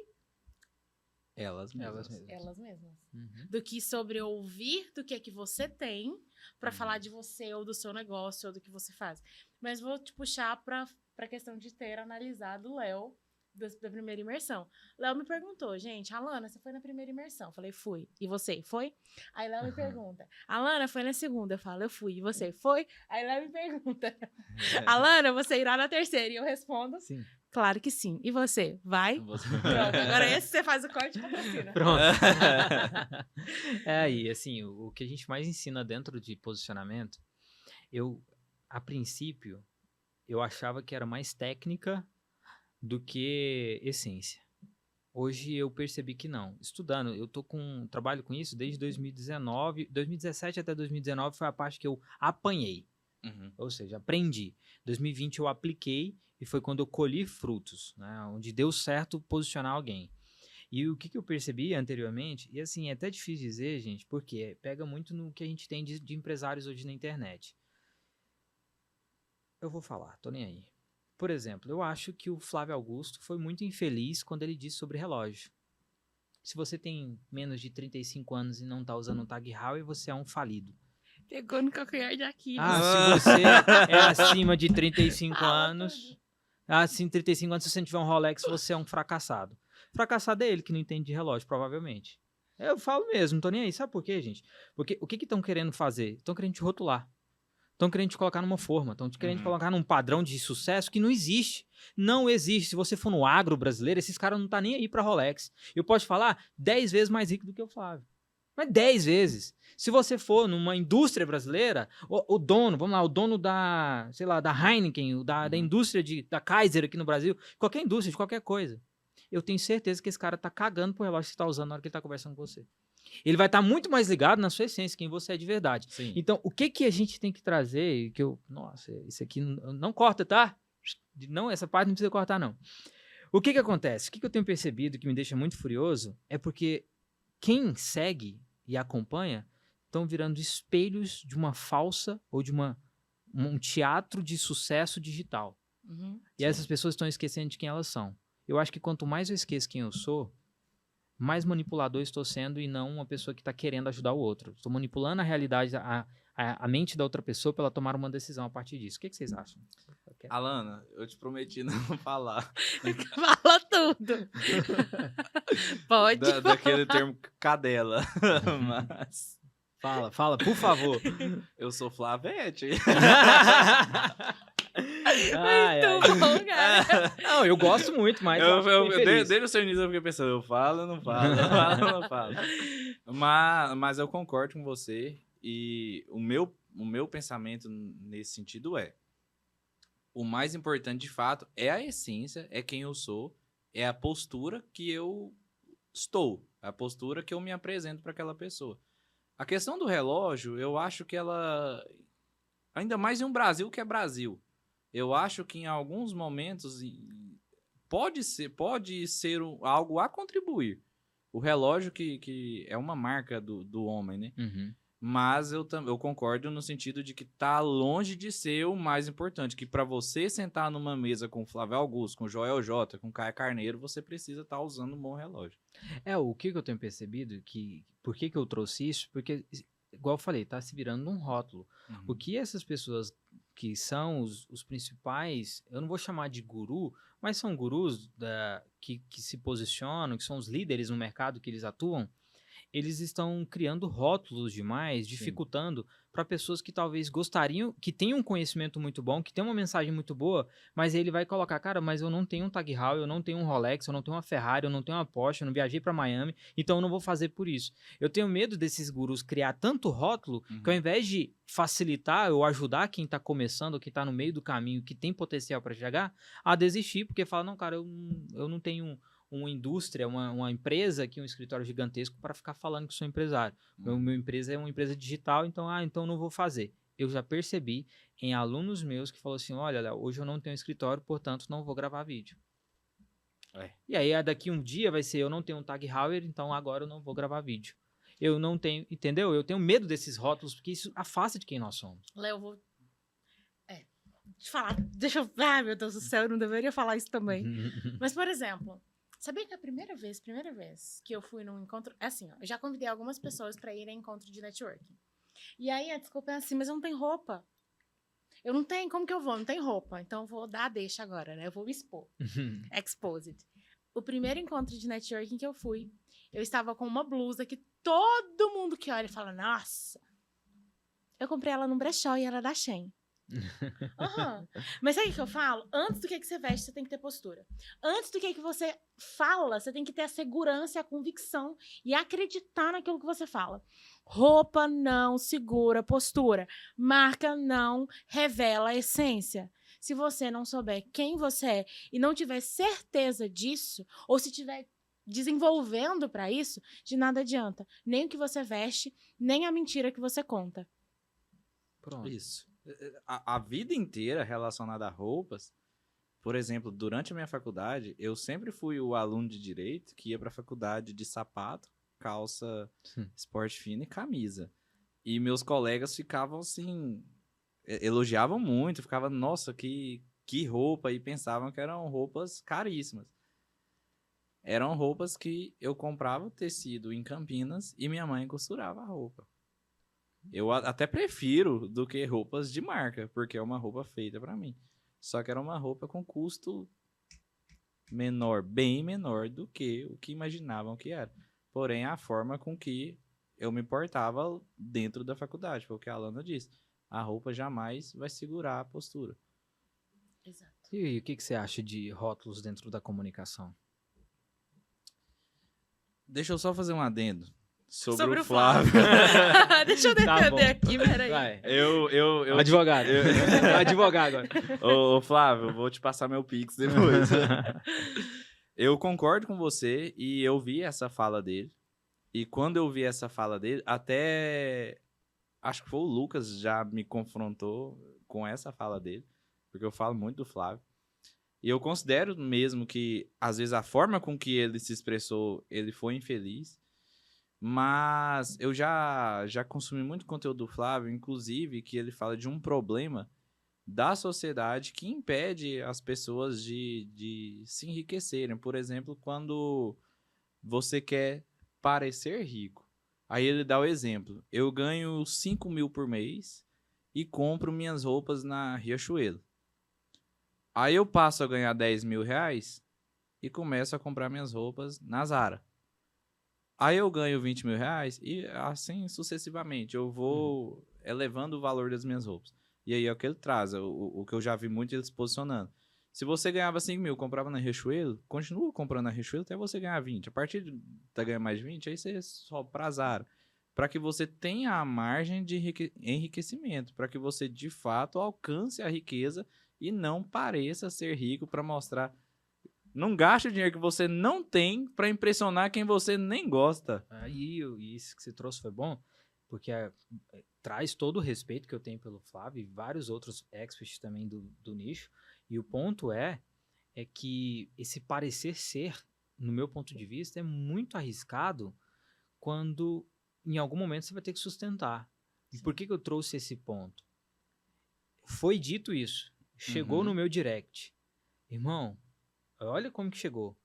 Elas mesmas. elas mesmas. Uhum. Do que sobre ouvir do que é que você tem para falar de você ou do seu negócio ou do que você faz. Mas vou te puxar para a questão de ter analisado o Léo da primeira imersão. Léo me perguntou, gente, Alana, você foi na primeira imersão? Eu falei, fui. E você, foi? Aí Léo me pergunta, Alana, foi na segunda? Eu falo, eu fui. E você, foi? Aí Léo me pergunta, Alana, você irá na terceira? E eu respondo, Sim. claro que sim. E você, vai? Pronto, agora esse você faz o corte e patrocina. Pronto. E assim, o que a gente mais ensina dentro de posicionamento, a princípio, eu achava que era mais técnica do que essência. Hoje eu percebi que não. Estudando, trabalho com isso desde 2019, 2017 até 2019 foi a parte que eu apanhei. Uhum. Ou seja, aprendi. 2020 eu apliquei e foi quando eu colhi frutos, né, onde deu certo posicionar alguém. E o que eu percebi anteriormente, e assim, é até difícil dizer, gente, porque pega muito no que a gente tem de empresários hoje na internet. Eu vou falar, tô nem aí. Por exemplo, eu acho que o Flávio Augusto foi muito infeliz quando ele disse sobre relógio. Se você tem menos de 35 anos e não tá usando um Tag Heuer, você é um falido. Pegou no calcanhar de Aquiles. Se você é acima de 35 anos, assim, 35 anos, se você não tiver um Rolex, você é um fracassado. Fracassado é ele que não entende de relógio, provavelmente. Eu falo mesmo, não tô nem aí. Sabe por quê, gente? Porque o que estão querendo fazer? Estão querendo te rotular. Estão querendo te colocar numa forma, estão te querendo colocar num padrão de sucesso que não existe. Não existe. Se você for no agro brasileiro, esses caras não tá nem aí pra Rolex. Eu posso falar 10 vezes mais rico do que o Flávio. Mas 10 vezes. Se você for numa indústria brasileira, o dono, vamos lá, o dono da, sei lá, da Heineken, da indústria da Kaiser aqui no Brasil, qualquer indústria, de qualquer coisa, eu tenho certeza que esse cara tá cagando pro relógio que você tá usando na hora que ele tá conversando com você. Ele vai estar muito mais ligado na sua essência, quem você é de verdade. Sim. Então, o que a gente tem que trazer, nossa, isso aqui não corta, tá? Não, essa parte não precisa cortar, não. O que acontece? O que eu tenho percebido que me deixa muito furioso é porque quem segue e acompanha estão virando espelhos de uma falsa ou de um teatro de sucesso digital. E essas pessoas estão esquecendo de quem elas são. Eu acho que quanto mais eu esqueço quem eu sou, mais manipulador estou sendo e não uma pessoa que está querendo ajudar o outro. Estou manipulando a realidade, a mente da outra pessoa para ela tomar uma decisão a partir disso. O que vocês acham? Alana, eu te prometi não falar. Fala tudo. Pode. Daquele termo cadela. Mas... Fala, por favor. Eu sou Flavete. Muito bom, cara. Não, eu gosto muito, mas desde o seu início eu fiquei pensando, eu falo, não falo, não falo. Mas eu concordo com você e o meu pensamento nesse sentido o mais importante de fato é a essência, é quem eu sou, é a postura que eu estou, a postura que eu me apresento para aquela pessoa. A questão do relógio, eu acho que ela, ainda mais em um Brasil que é Brasil, eu acho que em alguns momentos pode ser algo a contribuir. O relógio que é uma marca do homem, né? Uhum. Mas eu concordo no sentido de que tá longe de ser o mais importante. Que para você sentar numa mesa com o Flávio Augusto, com o Joel J, com o Caio Carneiro, você precisa estar usando um bom relógio. O que eu tenho percebido, por que eu trouxe isso? Porque, igual eu falei, tá se virando um rótulo. Uhum. O que essas pessoas que são os principais, eu não vou chamar de guru, mas são gurus que se posicionam, que são os líderes no mercado que eles atuam, eles estão criando rótulos demais, dificultando para pessoas que talvez gostariam, que tenham um conhecimento muito bom, que tenham uma mensagem muito boa, mas ele vai colocar, cara, mas eu não tenho um Tag Heuer, eu não tenho um Rolex, eu não tenho uma Ferrari, eu não tenho uma Porsche, eu não viajei para Miami, então eu não vou fazer por isso. Eu tenho medo desses gurus criar tanto rótulo, que ao invés de facilitar ou ajudar quem tá começando, quem tá no meio do caminho, que tem potencial para chegar, a desistir, porque fala, não, cara, eu não tenho uma indústria, uma empresa aqui, um escritório gigantesco para ficar falando que sou empresário. Minha empresa é uma empresa digital, então não vou fazer. Eu já percebi em alunos meus que falaram assim, olha, Léo, hoje eu não tenho escritório, portanto não vou gravar vídeo. E aí daqui um dia vai ser, eu não tenho um Tag Heuer, então agora eu não vou gravar vídeo. Eu não tenho, entendeu? Eu tenho medo desses rótulos, porque isso afasta de quem nós somos. Léo, eu vou... Deixa eu... Ai, meu Deus do céu, eu não deveria falar isso também. Mas, por exemplo... Sabia que a primeira vez que eu fui num encontro... Assim, ó, eu já convidei algumas pessoas para ir a encontro de networking. E aí a desculpa é assim, mas eu não tenho roupa. Eu não tenho, como que eu vou? Não tenho roupa. Então eu vou dar a deixa agora, né? Eu vou me expor. Exposed. O primeiro encontro de networking que eu fui, eu estava com uma blusa que todo mundo que olha fala, nossa. Eu comprei ela num brechó e ela é da Shein. Mas sabe o que eu falo? Antes do que você veste, você tem que ter postura. Antes do que você fala, você tem que ter a segurança, a convicção e acreditar naquilo que você fala. Roupa não segura postura. Marca não revela a essência. Se você não souber quem você é e não tiver certeza disso, ou se estiver desenvolvendo para isso, de nada adianta. Nem o que você veste, nem a mentira que você conta. Pronto. Isso. A vida inteira relacionada a roupas, por exemplo, durante a minha faculdade, eu sempre fui o aluno de direito que ia para a faculdade de sapato, calça, esporte fino e camisa. E meus colegas ficavam assim, elogiavam muito, ficavam, nossa, que roupa, e pensavam que eram roupas caríssimas. Eram roupas que eu comprava o tecido em Campinas e minha mãe costurava a roupa. Eu até prefiro do que roupas de marca, porque é uma roupa feita pra mim. Só que era uma roupa com custo menor, bem menor do que o que imaginavam que era. Porém, a forma com que eu me portava dentro da faculdade, foi o que a Alana disse. A roupa jamais vai segurar a postura. Exato. E o que você acha de rótulos dentro da comunicação? Deixa eu só fazer um adendo. Sobre o Flávio. Deixa eu defender aqui, peraí. Vai. Eu advogado. Advogado agora. Ô, Flávio, eu vou te passar meu Pix depois. Eu concordo com você e eu vi essa fala dele. E quando eu vi essa fala dele, até acho que foi o Lucas já me confrontou com essa fala dele, porque eu falo muito do Flávio. E eu considero mesmo que, às vezes, a forma com que ele se expressou, ele foi infeliz. Mas eu já consumi muito conteúdo do Flávio, inclusive que ele fala de um problema da sociedade que impede as pessoas de se enriquecerem. Por exemplo, quando você quer parecer rico. Aí ele dá o exemplo. Eu ganho 5 mil por mês e compro minhas roupas na Riachuelo. Aí eu passo a ganhar 10 mil reais e começo a comprar minhas roupas na Zara. Aí eu ganho 20 mil reais e assim sucessivamente. Eu vou elevando o valor das minhas roupas. E aí é o que ele traz, o que eu já vi muito ele se posicionando. Se você ganhava 5 mil, comprava na Riachuelo, continua comprando na Riachuelo até você ganhar 20. A partir de ganhar mais 20, aí você sobe pra Zara. Para que você tenha a margem de enriquecimento. Para que você, de fato, alcance a riqueza e não pareça ser rico para mostrar... Não gaste o dinheiro que você não tem para impressionar quem você nem gosta. E isso que você trouxe foi bom, porque traz todo o respeito que eu tenho pelo Flávio e vários outros experts também do nicho. E o ponto é que esse parecer ser, no meu ponto de vista, é muito arriscado quando em algum momento você vai ter que sustentar. E por que eu trouxe esse ponto? Foi dito isso. Chegou no meu direct. Irmão, olha como que chegou.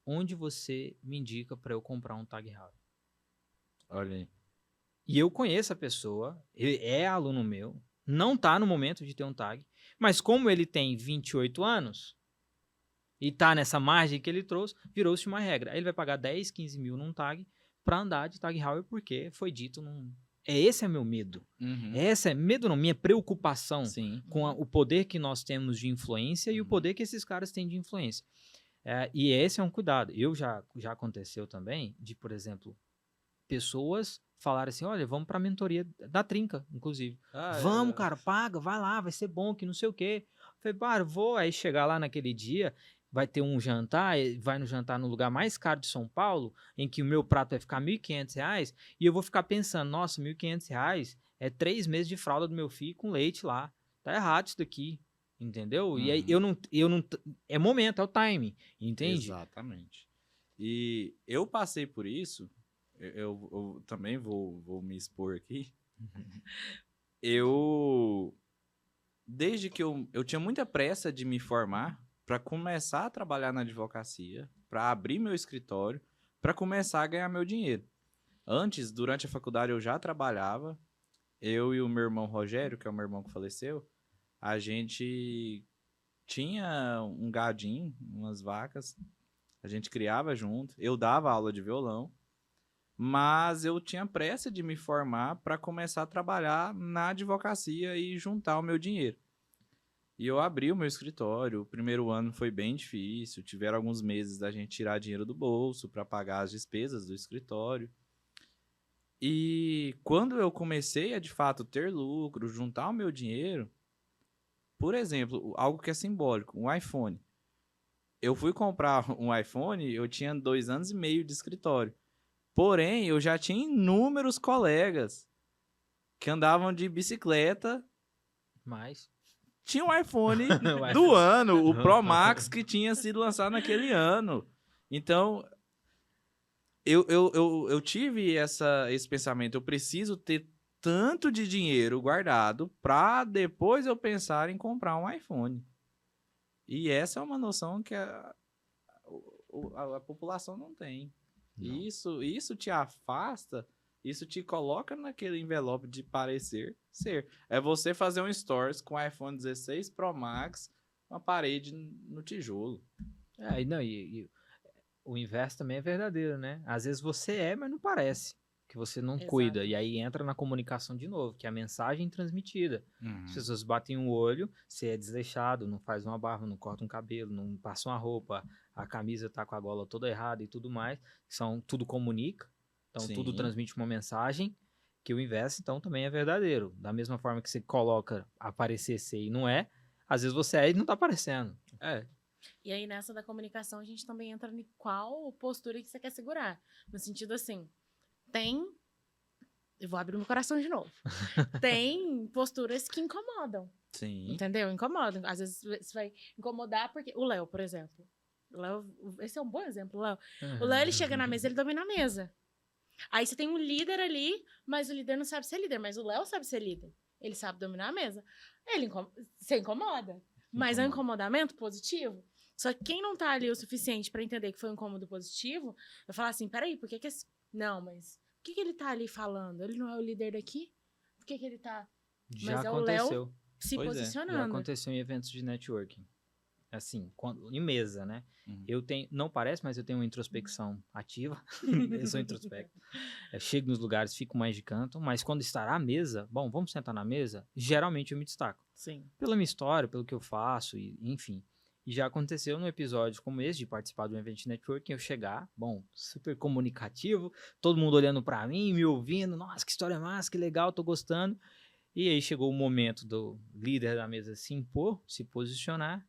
Onde você me indica para eu comprar um Tag Heuer? Olha aí. E eu conheço a pessoa, ele é aluno meu, não tá no momento de ter um tag, mas como ele tem 28 anos e tá nessa margem que ele trouxe, virou-se uma regra. Aí ele vai pagar 10, 15 mil num tag para andar de Tag Heuer, porque foi dito num... Esse é meu medo. Uhum. Essa é medo não, minha preocupação Sim. com o poder que nós temos de influência e o poder que esses caras têm de influência. E esse é um cuidado. Já aconteceu também de, por exemplo, pessoas falarem assim, olha, vamos para a mentoria da Trinca, inclusive. Vamos, cara, paga, vai lá, vai ser bom, que não sei o quê. Eu falei, vou. Aí chegar lá naquele dia, vai ter um jantar, vai no jantar no lugar mais caro de São Paulo, em que o meu prato vai ficar R$ 1.500, e eu vou ficar pensando, nossa, R$ 1.500 é 3 meses de fralda do meu filho com leite lá. Tá errado isso daqui, entendeu? Uhum. E aí eu não... É momento, é o time, entende? Exatamente. E eu passei por isso, eu também vou me expor aqui. Desde que eu tinha muita pressa de me formar, para começar a trabalhar na advocacia, para abrir meu escritório, para começar a ganhar meu dinheiro. Antes, durante a faculdade, eu já trabalhava. Eu e o meu irmão Rogério, que é o meu irmão que faleceu, a gente tinha um gadinho, umas vacas. A gente criava junto. Eu dava aula de violão. Mas eu tinha pressa de me formar para começar a trabalhar na advocacia e juntar o meu dinheiro. E eu abri o meu escritório. O primeiro ano foi bem difícil. Tiveram alguns meses da gente tirar dinheiro do bolso para pagar as despesas do escritório. E quando eu comecei a, de fato, ter lucro, juntar o meu dinheiro, por exemplo, algo que é simbólico, um iPhone. Eu fui comprar um iPhone, eu tinha 2 anos e meio de escritório. Porém, eu já tinha inúmeros colegas que andavam de bicicleta, Mas... tinha um iPhone do ano, o Pro Max, que tinha sido lançado naquele ano. Então, eu tive esse pensamento, eu preciso ter tanto de dinheiro guardado para depois eu pensar em comprar um iPhone. E essa é uma noção que a população não tem. Não. Isso te afasta, isso te coloca naquele envelope de parecer ser. É você fazer um stories com o iPhone 16 Pro Max, uma parede no tijolo. E o inverso também é verdadeiro, né? Às vezes você mas não parece, que você não cuida. E aí entra na comunicação de novo, que é a mensagem transmitida. As pessoas batem o olho, você é desleixado, não faz uma barba, não corta um cabelo, não passa uma roupa, a camisa tá com a gola toda errada e tudo mais. Tudo comunica, então tudo transmite uma mensagem, que o inverso, então, também é verdadeiro. Da mesma forma que você coloca aparecer ser e não é, às vezes você é e não tá aparecendo. E aí, nessa da comunicação, a gente também entra em qual postura que você quer segurar. No sentido assim, eu vou abrir meu coração de novo. Tem posturas que incomodam. Sim. Entendeu? Incomodam. Às vezes você vai incomodar porque... O Léo, por exemplo. Esse é um bom exemplo, Léo. O Léo, ele chega na mesa, ele domina a mesa. Aí você tem um líder ali, mas o líder não sabe ser líder. Mas o Léo sabe ser líder. Ele sabe dominar a mesa. Você incomoda. Mas é um incomodamento positivo. Só que quem não tá ali o suficiente pra entender que foi um incômodo positivo, vai falar assim, peraí, por que esse... Não, mas por que ele tá ali falando? Ele não é o líder daqui? Por que ele tá... Já mas aconteceu. É o Léo se posicionando. Já aconteceu em eventos de networking. Assim, em mesa, né? Eu tenho, não parece, mas eu tenho uma introspecção ativa. Eu sou introspecto. Chego nos lugares, fico mais de canto, mas quando estar à mesa, vamos sentar na mesa, geralmente eu me destaco. Sim. Pela minha história, pelo que eu faço, enfim. E já aconteceu num episódio como esse, de participar de um evento de networking, eu chegar, super comunicativo, todo mundo olhando pra mim, me ouvindo, nossa, que história massa, que legal, tô gostando. E aí chegou o momento do líder da mesa se impor, se posicionar,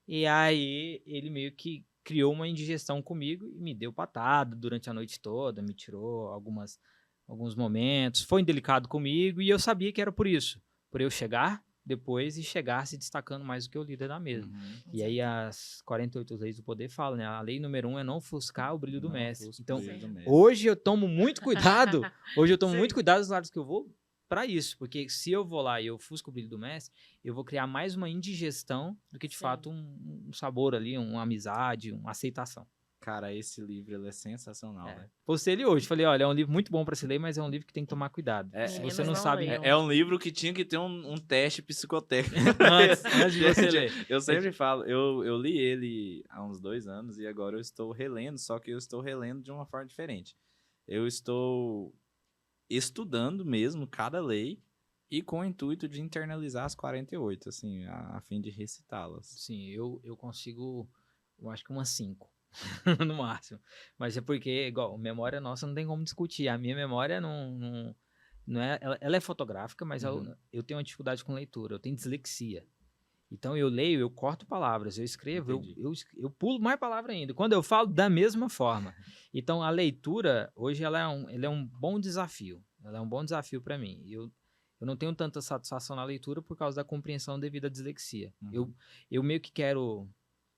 e aí ele meio que criou uma indigestão comigo e me deu patada durante a noite toda, me tirou alguns momentos, foi indelicado comigo e eu sabia que era por isso, por eu chegar depois e chegar se destacando mais do que o líder da mesa. E aí as 48 leis do poder falam, né? A lei número 1 é não ofuscar o brilho do mestre. Então, hoje eu tomo muito cuidado, muito cuidado nos lados que eu vou para isso, porque se eu vou lá e eu ofusco o brilho do mestre, eu vou criar mais uma indigestão do que de fato um sabor ali, uma amizade, uma aceitação. Cara, esse livro ele é sensacional, né? Postei ele hoje, falei, olha, é um livro muito bom para se ler, mas é um livro que tem que tomar cuidado. Se você não sabe... É um livro que tinha que ter um teste psicotécnico. antes de você ler. Eu sempre falo, eu li ele há uns 2 anos e agora eu estou relendo, só que eu estou relendo de uma forma diferente. eu estou estudando mesmo cada lei e com o intuito de internalizar as 48, assim, a fim de recitá-las. Sim, eu consigo, eu acho que umas 5, no máximo. Mas é porque, igual, memória nossa não tem como discutir. A minha memória não é... Ela é fotográfica, mas eu tenho uma dificuldade com leitura, eu tenho dislexia. Então eu leio, eu corto palavras, eu escrevo, eu pulo mais palavra ainda. Quando eu falo, da mesma forma. Então a leitura, hoje, ela é um bom desafio. Ela é um bom desafio para mim. Eu não tenho tanta satisfação na leitura por causa da compreensão devido à dislexia. Eu meio que quero,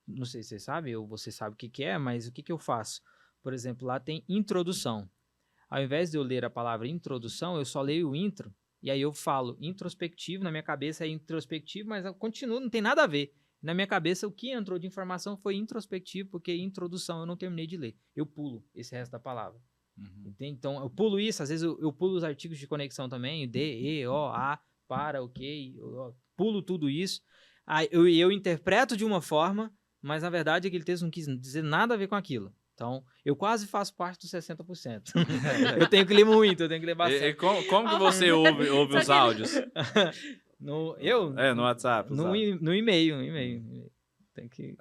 não sei se você sabe, ou você sabe o que é, mas o que eu faço? Por exemplo, lá tem introdução. Ao invés de eu ler a palavra introdução, eu só leio o intro, e aí eu falo introspectivo, na minha cabeça é introspectivo, mas eu continuo, não tem nada a ver. Na minha cabeça, o que entrou de informação foi introspectivo, porque introdução eu não terminei de ler. Eu pulo esse resto da palavra. Entende? Então, eu pulo isso, às vezes eu pulo os artigos de conexão também, D, E, O, A, para, ok, eu pulo tudo isso. Aí eu interpreto de uma forma, mas na verdade aquele texto não quis dizer nada a ver com aquilo. Então, eu quase faço parte dos 60%. Eu tenho que ler muito, eu tenho que ler bastante. E como que você ouve os áudios? No WhatsApp? No e-mail. Tem que...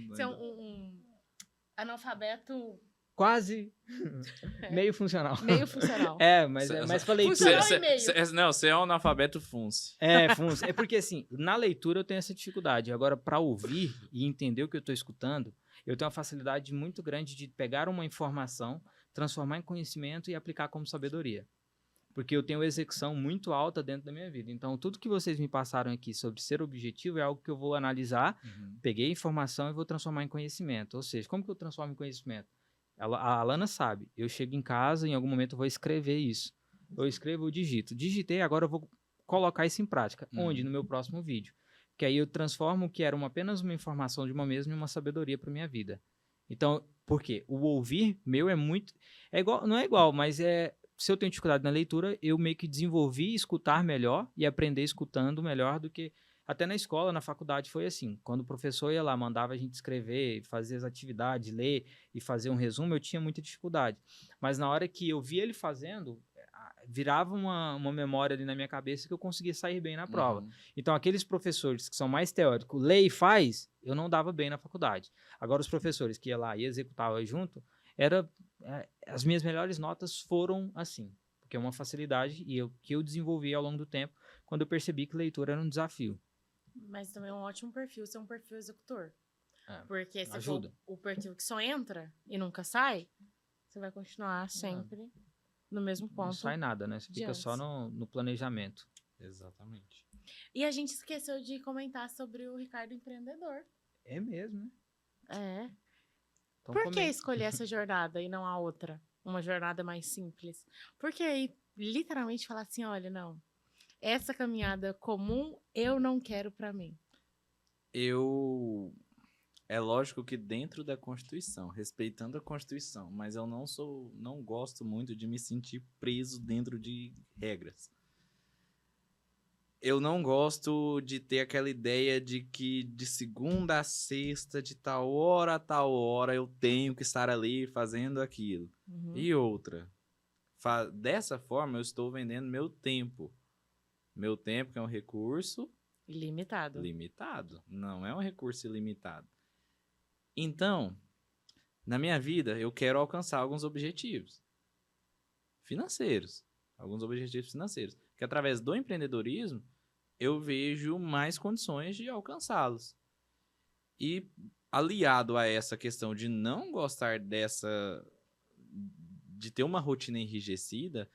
Você é um analfabeto... Quase meio funcional. Meio funcional. Mas pra leitura... Funcional e meio. Não, você é um analfabeto funce. Funce. É porque, assim, na leitura eu tenho essa dificuldade. Agora, para ouvir e entender o que eu estou escutando, eu tenho uma facilidade muito grande de pegar uma informação, transformar em conhecimento e aplicar como sabedoria. Porque eu tenho uma execução muito alta dentro da minha vida. Então, tudo que vocês me passaram aqui sobre ser objetivo é algo que eu vou analisar, peguei a informação e vou transformar em conhecimento. Ou seja, como que eu transformo em conhecimento? A Alana sabe, eu chego em casa, em algum momento eu vou escrever isso. Eu escrevo, eu digito. Digitei, agora eu vou colocar isso em prática. Onde? No meu próximo vídeo. Que aí eu transformo o que era apenas uma informação de uma mesma em uma sabedoria para minha vida. Então, por quê? O ouvir meu é muito... não é igual, mas se eu tenho dificuldade na leitura, eu meio que desenvolvi escutar melhor e aprender escutando melhor do que... Até na escola, na faculdade, foi assim. Quando o professor ia lá, mandava a gente escrever, fazer as atividades, ler e fazer um resumo, eu tinha muita dificuldade. Mas na hora que eu via ele fazendo, virava uma memória ali na minha cabeça que eu conseguia sair bem na prova. Então, aqueles professores que são mais teóricos, lê e faz, eu não dava bem na faculdade. Agora, os professores que ia lá e executava junto, as minhas melhores notas foram assim. Porque é uma facilidade que eu desenvolvi ao longo do tempo, quando eu percebi que leitura era um desafio. Mas também é um ótimo perfil ser um perfil executor. Porque se ajuda. for o perfil que só entra e nunca sai, você vai continuar sempre no mesmo ponto. Não sai nada, né? Você fica só no planejamento. Exatamente. E a gente esqueceu de comentar sobre o Ricardo empreendedor. É mesmo, né? Então, por que escolher essa jornada e não a outra? Uma jornada mais simples? Porque aí, literalmente, falar assim, olha, não... Essa caminhada comum eu não quero para mim. É lógico que dentro da Constituição, respeitando a Constituição, mas eu não gosto muito de me sentir preso dentro de regras. Eu não gosto de ter aquela ideia de que de segunda a sexta, de tal hora a tal hora, eu tenho que estar ali fazendo aquilo. E outra, dessa forma eu estou vendendo meu tempo. Meu tempo que é um recurso... Limitado. Não é um recurso ilimitado. Então, na minha vida, eu quero alcançar alguns objetivos financeiros. Que através do empreendedorismo, eu vejo mais condições de alcançá-los. E aliado a essa questão de não gostar de ter uma rotina enrijecida...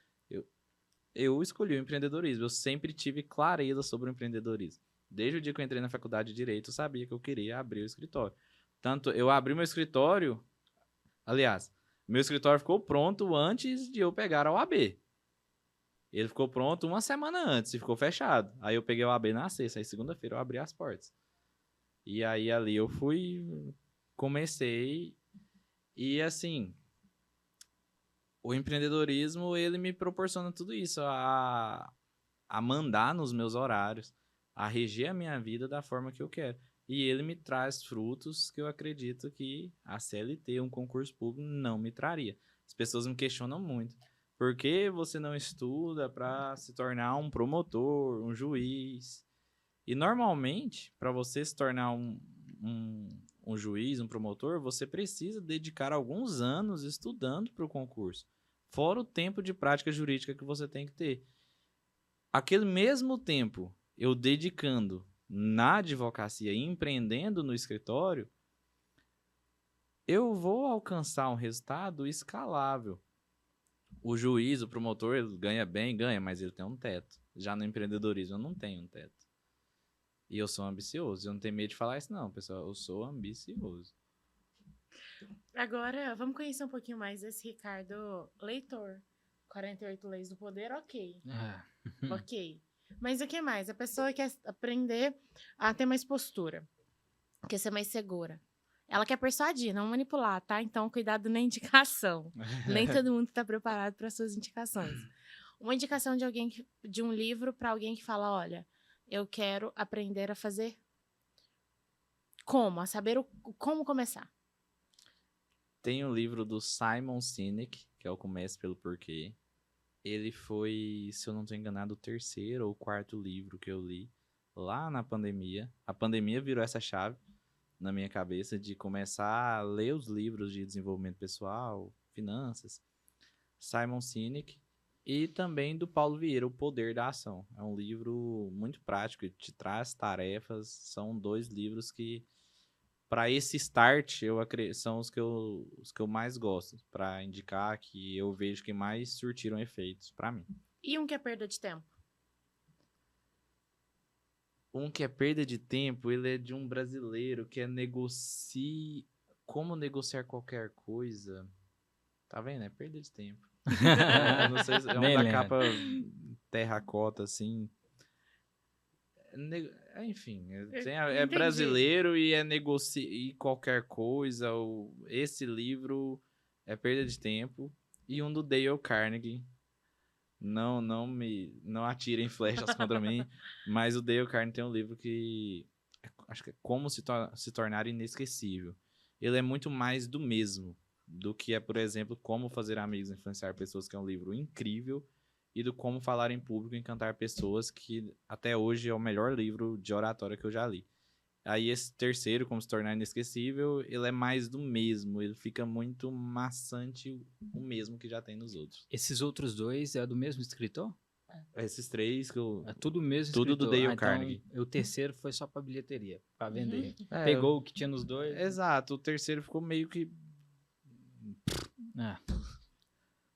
Eu escolhi o empreendedorismo. Eu sempre tive clareza sobre o empreendedorismo. Desde o dia que eu entrei na faculdade de Direito, eu sabia que eu queria abrir o escritório. Tanto eu abri meu escritório... Aliás, meu escritório ficou pronto antes de eu pegar a OAB. Ele ficou pronto uma semana antes e ficou fechado. Aí eu peguei a OAB na sexta. Aí segunda-feira eu abri as portas. E aí ali eu comecei... E assim... O empreendedorismo, ele me proporciona tudo isso, a mandar nos meus horários, a reger a minha vida da forma que eu quero. E ele me traz frutos que eu acredito que a CLT, um concurso público, não me traria. As pessoas me questionam muito. Por que você não estuda para se tornar um promotor, um juiz? E normalmente, para você se tornar um juiz, um promotor, você precisa dedicar alguns anos estudando para o concurso. Fora o tempo de prática jurídica que você tem que ter. Aquele mesmo tempo, eu dedicando na advocacia e empreendendo no escritório, eu vou alcançar um resultado escalável. O juiz, o promotor, ele ganha bem, ganha, mas ele tem um teto. Já no empreendedorismo, eu não tenho um teto. E eu sou ambicioso. Eu não tenho medo de falar isso, não, pessoal. Eu sou ambicioso. Agora, vamos conhecer um pouquinho mais esse Ricardo leitor. 48 Leis do Poder, ok. Ok. Mas o que mais? A pessoa quer aprender a ter mais postura. Quer ser mais segura. Ela quer persuadir, não manipular, tá? Então, cuidado na indicação. Nem todo mundo está preparado para suas indicações. Uma indicação de alguém de um livro para alguém que fala, olha, eu quero aprender a fazer como? A saber como começar. Tem um livro do Simon Sinek, que é o Comece pelo Porquê. Ele foi, se eu não estou enganado, o 3º ou 4º livro que eu li lá na pandemia. A pandemia virou essa chave na minha cabeça de começar a ler os livros de desenvolvimento pessoal, finanças. Simon Sinek e também do Paulo Vieira, O Poder da Ação. É um livro muito prático, te traz tarefas. São 2 livros que, para esse start, são os que eu mais gosto, para indicar que eu vejo que mais surtiram efeitos para mim. E um que é perda de tempo? Um que é perda de tempo, ele é de um brasileiro que é como negociar qualquer coisa. Tá vendo? É perda de tempo. Eu não sei se é um da capa terracota, assim. Enfim, é brasileiro e é negociar qualquer coisa. Esse livro é perda de tempo. E um do Dale Carnegie. Não atirem flechas contra mim, mas o Dale Carnegie tem um livro que acho que é Como se tornar inesquecível. Ele é muito mais do mesmo do que é, por exemplo, Como fazer amigos e influenciar pessoas, que é um livro incrível, e do Como falar em público e encantar pessoas, que até hoje é o melhor livro de oratória que eu já li. Aí esse 3º, Como se tornar inesquecível, ele é mais do mesmo. Ele fica muito maçante, o mesmo que já tem nos outros. Esses outros 2 é do mesmo escritor? Esses 3 que eu... É tudo mesmo tudo escritor. do Dale Carnegie. Então, o 3º foi só pra bilheteria, pra vender. É, Pegou o que tinha nos 2. Exato, o 3º ficou meio que...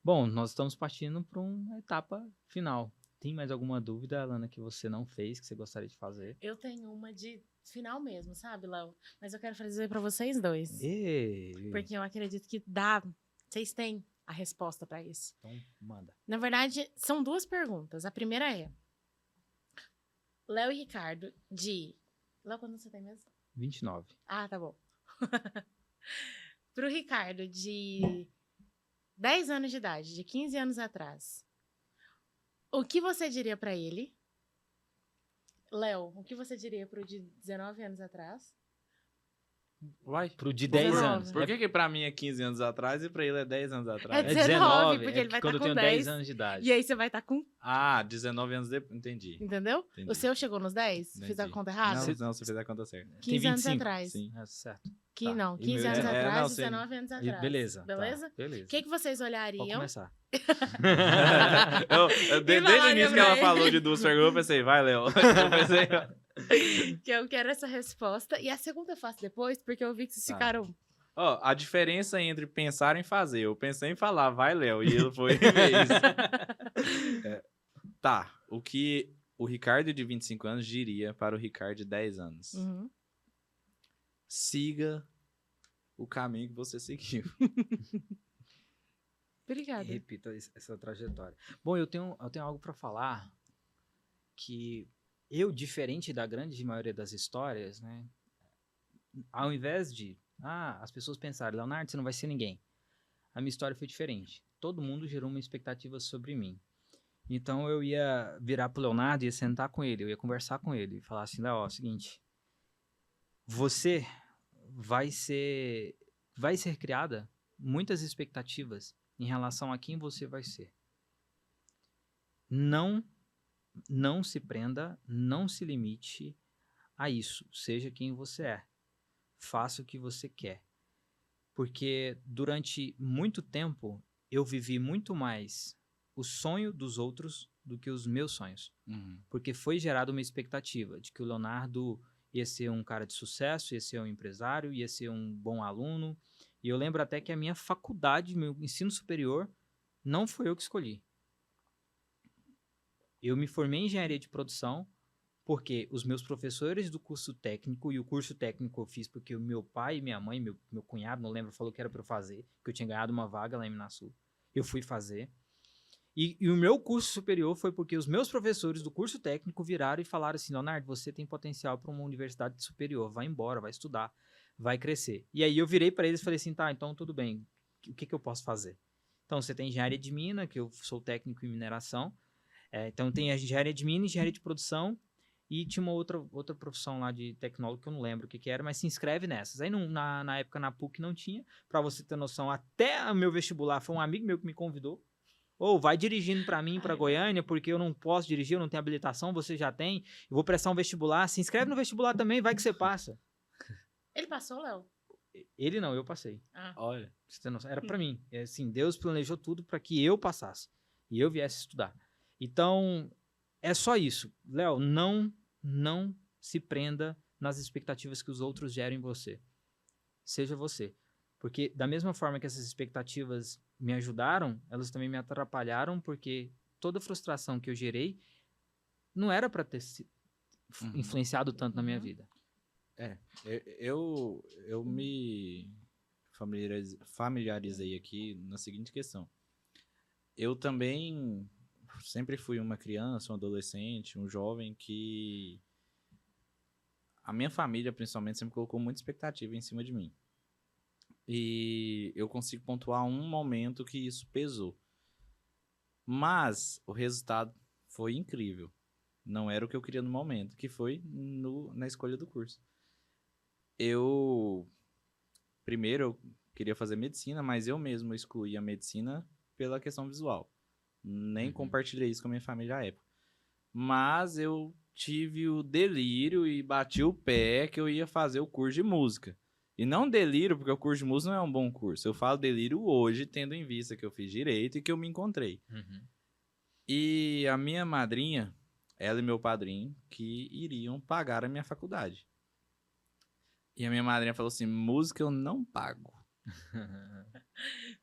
Bom, nós estamos partindo para uma etapa final. Tem mais alguma dúvida, Alana, que você não fez, que você gostaria de fazer? Eu tenho uma de final mesmo, sabe, Léo? Mas eu quero fazer para vocês 2. Porque eu acredito que vocês têm a resposta para isso. Então, manda. Na verdade, são 2 perguntas. A primeira é: Léo e Ricardo Léo, quando você tem mesmo? 29. Ah, tá bom. Pro Ricardo, de 10 anos de idade, de 15 anos atrás, o que você diria para ele? Léo, o que você diria pro de 19 anos atrás? Vai. Pro de 10 anos. Por que pra mim é 15 anos atrás e pra ele é 10 anos atrás? É 19, porque é ele vai quando estar eu com tenho 10. 10 anos de idade. E aí você vai estar com... 19 anos depois. Entendi. Entendeu? Entendi. O seu chegou nos 10? Entendi. Fiz a conta errada? Não, você fez a conta certa. 15 anos atrás. Sim. Certo. Tá. Não, 15 E meu- anos é, atrás, não, 19 anos atrás. Beleza. Beleza? Tá, beleza. O que vocês Pode olhariam? começar. Desde o início que ela falou de 2 perguntas, eu pensei, vai, Léo. Eu pensei... Que eu quero essa resposta. E a segunda eu faço depois, porque eu vi que vocês ficaram... Ó, a diferença entre pensar em fazer. Eu pensei em falar, vai, Léo, e ele foi e fez. Tá, o que o Ricardo de 25 anos diria para o Ricardo de 10 anos? Uhum. Siga o caminho que você seguiu. Obrigada. E repita essa trajetória. Bom, eu tenho algo para falar que eu, diferente da grande maioria das histórias, né, ao invés de as pessoas pensarem, Leonardo, você não vai ser ninguém. A minha história foi diferente. Todo mundo gerou uma expectativa sobre mim. Então eu ia virar pro Leonardo, ia sentar com ele, eu ia conversar com ele e falar assim, Léo, ó, seguinte, vai ser criada muitas expectativas em relação a quem você vai ser. Não se prenda, não se limite a isso. Seja quem você é. Faça o que você quer. Porque durante muito tempo eu vivi muito mais o sonho dos outros do que os meus sonhos. Porque foi gerada uma expectativa de que o Leonardo ia ser um cara de sucesso, ia ser um empresário, ia ser um bom aluno. E eu lembro até que a minha faculdade, meu ensino superior, não foi eu que escolhi. Eu me formei em engenharia de produção porque os meus professores do curso técnico, e o curso técnico eu fiz porque o meu pai e minha mãe, meu cunhado, não lembro, falou que era para eu fazer, que eu tinha ganhado uma vaga lá em Minasul. Eu fui fazer. E o meu curso superior foi porque os meus professores do curso técnico viraram e falaram assim, Leonardo, você tem potencial para uma universidade superior, vai embora, vai estudar, vai crescer. E aí eu virei para eles e falei assim, tá, então tudo bem, o que eu posso fazer? Então você tem engenharia de mina, que eu sou técnico em mineração, então tem a engenharia de mina, engenharia de produção, e tinha uma outra profissão lá de tecnólogo que eu não lembro o que era, mas se inscreve nessas. Aí na época na PUC não tinha, para você ter noção, até o meu vestibular foi um amigo meu que me convidou, ou vai dirigindo para mim, para Goiânia, porque eu não posso dirigir, eu não tenho habilitação, você já tem, eu vou prestar um vestibular, se inscreve no vestibular também, vai que você passa. Ele passou, Léo? Ele não, eu passei. Olha. Você tem noção? Era para mim. Assim, Deus planejou tudo para que eu passasse e eu viesse estudar. Então, é só isso. Léo, não se prenda nas expectativas que os outros geram em você. Seja você. Porque da mesma forma que essas expectativas me ajudaram, elas também me atrapalharam, porque toda a frustração que eu gerei não era para ter influenciado tanto na minha vida. Eu me familiarizei aqui na seguinte questão. Eu também sempre fui uma criança, um adolescente, um jovem que a minha família, principalmente, sempre colocou muita expectativa em cima de mim. E eu consigo pontuar um momento que isso pesou. Mas o resultado foi incrível. Não era o que eu queria no momento, que foi na escolha do curso. Primeiro, eu queria fazer medicina, mas eu mesmo excluí a medicina pela questão visual. Nem compartilhei isso com a minha família à época. Mas eu tive o delírio e bati o pé que eu ia fazer o curso de música. E não delírio, porque o curso de música não é um bom curso. Eu falo delírio hoje, tendo em vista que eu fiz direito e que eu me encontrei. E a minha madrinha, ela e meu padrinho, que iriam pagar a minha faculdade. E a minha madrinha falou assim, música eu não pago.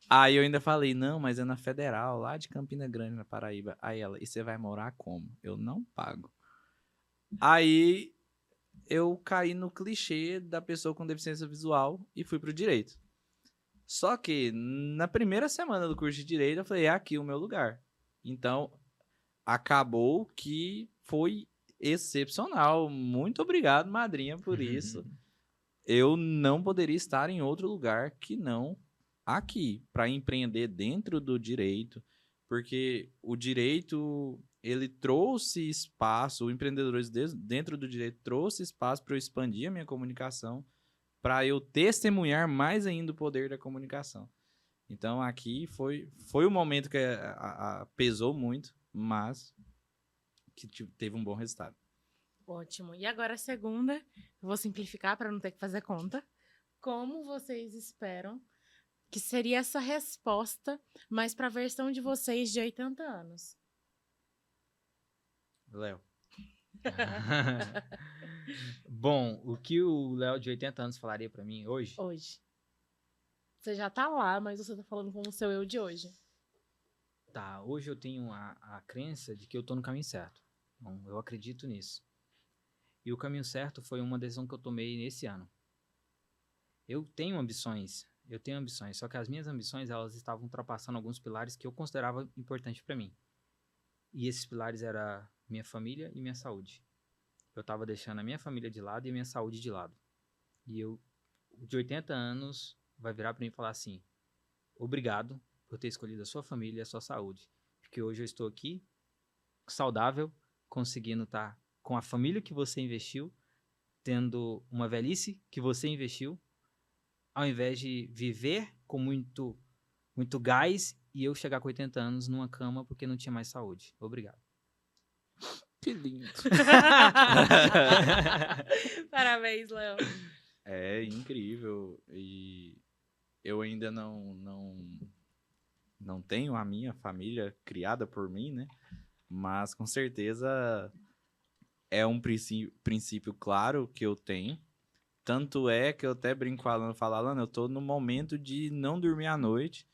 Aí eu ainda falei, não, mas é na Federal, lá de Campina Grande, na Paraíba. Aí ela, e você vai morar como? Eu não pago. Aí eu caí no clichê da pessoa com deficiência visual e fui pro direito. Só que na primeira semana do curso de direito eu falei, é aqui o meu lugar. Então acabou que foi excepcional. Muito obrigado, madrinha, por isso. Eu não poderia estar em outro lugar que não aqui, para empreender dentro do direito, porque o direito, ele trouxe espaço, o empreendedorismo dentro do direito trouxe espaço para eu expandir a minha comunicação, para eu testemunhar mais ainda o poder da comunicação. Então, aqui foi o momento que pesou muito, mas que teve um bom resultado. Ótimo. E agora a segunda, eu vou simplificar para não ter que fazer conta. Como vocês esperam que seria essa resposta, mas para a versão de vocês de 80 anos? Léo. Bom, o que o Léo de 80 anos falaria para mim hoje? Hoje. Você já tá lá, mas você tá falando com o seu eu de hoje. Tá, hoje eu tenho a crença de que eu tô no caminho certo. Bom, eu acredito nisso. E o caminho certo foi uma decisão que eu tomei nesse ano. Eu tenho ambições, só que as minhas ambições, elas estavam ultrapassando alguns pilares que eu considerava importantes para mim. E esses pilares eram minha família e minha saúde. Eu estava deixando a minha família de lado e a minha saúde de lado. E eu, de 80 anos, vai virar para mim e falar assim, obrigado por ter escolhido a sua família e a sua saúde. Porque hoje eu estou aqui, saudável, conseguindo estar com a família que você investiu, tendo uma velhice que você investiu, ao invés de viver com muito gás e eu chegar com 80 anos numa cama porque não tinha mais saúde. Obrigado. Que lindo. Parabéns, Léo. É incrível. E eu ainda não tenho a minha família criada por mim, né? Mas com certeza é um princípio claro que eu tenho. Tanto é que eu até brinco com a Alana, falo, Alana, eu tô no momento de não dormir à noite,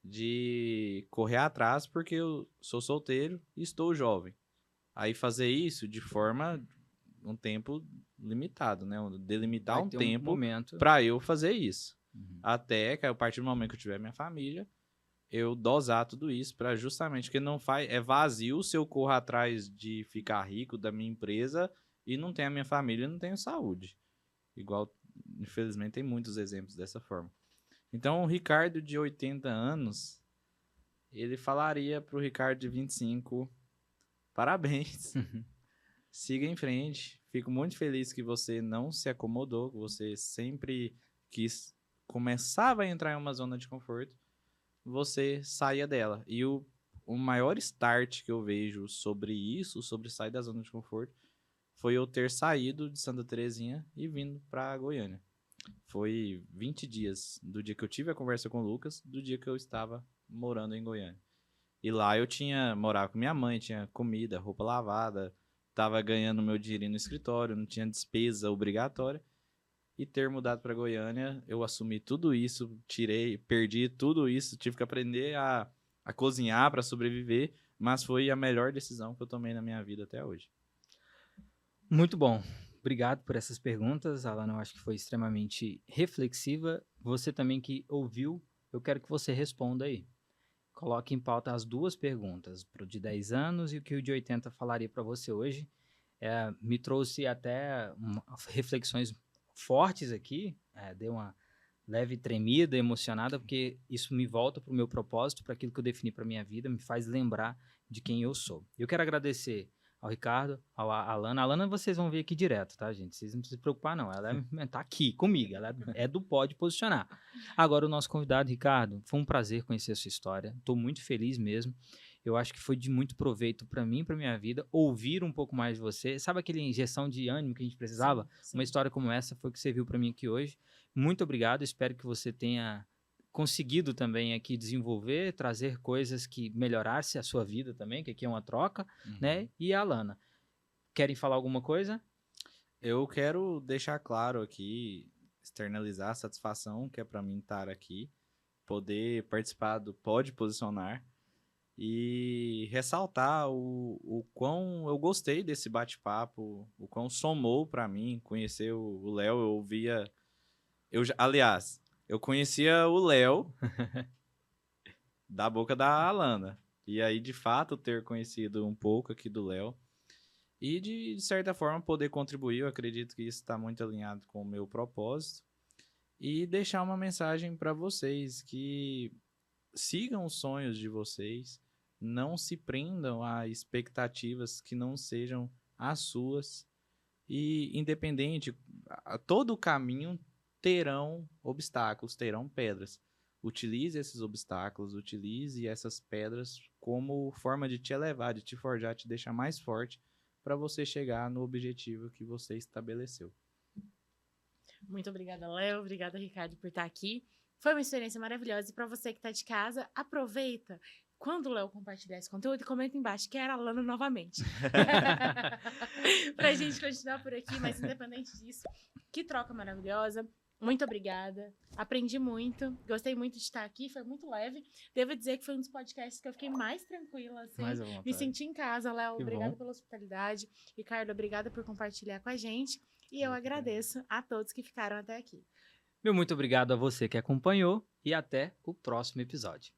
de correr atrás, porque eu sou solteiro e estou jovem. Aí fazer isso de forma, um tempo limitado, né? Delimitar Vai um ter tempo momento. para eu fazer isso. Uhum. Até que a partir do momento que eu tiver minha família, eu dosar tudo isso para justamente, porque não faz, é vazio se eu corro atrás de ficar rico da minha empresa e não tenho a minha família e não tenho saúde. Igual, infelizmente, tem muitos exemplos dessa forma. Então, o Ricardo de 80 anos, ele falaria pro Ricardo de 25, parabéns, siga em frente. Fico muito feliz que você não se acomodou, que você sempre quis, começava a entrar em uma zona de conforto, você saia dela. E o maior start que eu vejo sobre isso, sobre sair da zona de conforto, foi eu ter saído de Santa Terezinha e vindo para Goiânia. Foi 20 dias do dia que eu tive a conversa com o Lucas, do dia que eu estava morando em Goiânia. E lá eu morava com minha mãe, tinha comida, roupa lavada, estava ganhando meu dinheirinho no escritório, não tinha despesa obrigatória. E ter mudado para Goiânia, eu assumi tudo isso, perdi tudo isso, tive que aprender a cozinhar para sobreviver, mas foi a melhor decisão que eu tomei na minha vida até hoje. Muito bom. Obrigado por essas perguntas, Alana. Eu acho que foi extremamente reflexiva. Você também que ouviu, eu quero que você responda aí. Coloque em pauta as duas perguntas, para o de 10 anos e o que o de 80 falaria para você hoje. Me trouxe até reflexões fortes aqui, deu uma leve tremida, emocionada, porque isso me volta para o meu propósito, para aquilo que eu defini para minha vida, me faz lembrar de quem eu sou. Eu quero agradecer ao Ricardo, à Alana. A Alana vocês vão ver aqui direto, tá, gente? Vocês não precisam se preocupar, não. Ela tá aqui comigo, ela é do Pode Posicionar. Agora, o nosso convidado, Ricardo, foi um prazer conhecer a sua história. Estou muito feliz mesmo. Eu acho que foi de muito proveito para mim, para minha vida, ouvir um pouco mais de você. Sabe aquela injeção de ânimo que a gente precisava? Sim. Uma história como essa foi o que você viu para mim aqui hoje. Muito obrigado. Espero que você tenha conseguido também aqui desenvolver, trazer coisas que melhorassem a sua vida também, que aqui é uma troca, né? E a Alana, querem falar alguma coisa? Eu quero deixar claro aqui, externalizar a satisfação que é para mim estar aqui, poder participar do Pode Posicionar e ressaltar o quão eu gostei desse bate-papo, o quão somou para mim conhecer o Léo. Aliás, eu conhecia o Léo da boca da Alana. E aí, de fato, ter conhecido um pouco aqui do Léo e, de certa forma, poder contribuir. Eu acredito que isso está muito alinhado com o meu propósito. E deixar uma mensagem para vocês que sigam os sonhos de vocês, não se prendam a expectativas que não sejam as suas. E, independente, a todo o caminho terão obstáculos, terão pedras. Utilize esses obstáculos, utilize essas pedras como forma de te elevar, de te forjar, te deixar mais forte para você chegar no objetivo que você estabeleceu. Muito obrigada, Léo. Obrigada, Ricardo, por estar aqui. Foi uma experiência maravilhosa. E para você que está de casa, aproveita quando o Léo compartilhar esse conteúdo e comenta embaixo, quero a Alana novamente. Pra gente continuar por aqui, mas independente disso, que troca maravilhosa. Muito obrigada. Aprendi muito. Gostei muito de estar aqui. Foi muito leve. Devo dizer que foi um dos podcasts que eu fiquei mais tranquila, assim. Mais à vontade. Me senti em casa, Léo. Que Obrigada bom. pela hospitalidade. Ricardo, obrigada por compartilhar com a gente. E eu agradeço a todos que ficaram até aqui. Meu muito obrigado a você que acompanhou e até o próximo episódio.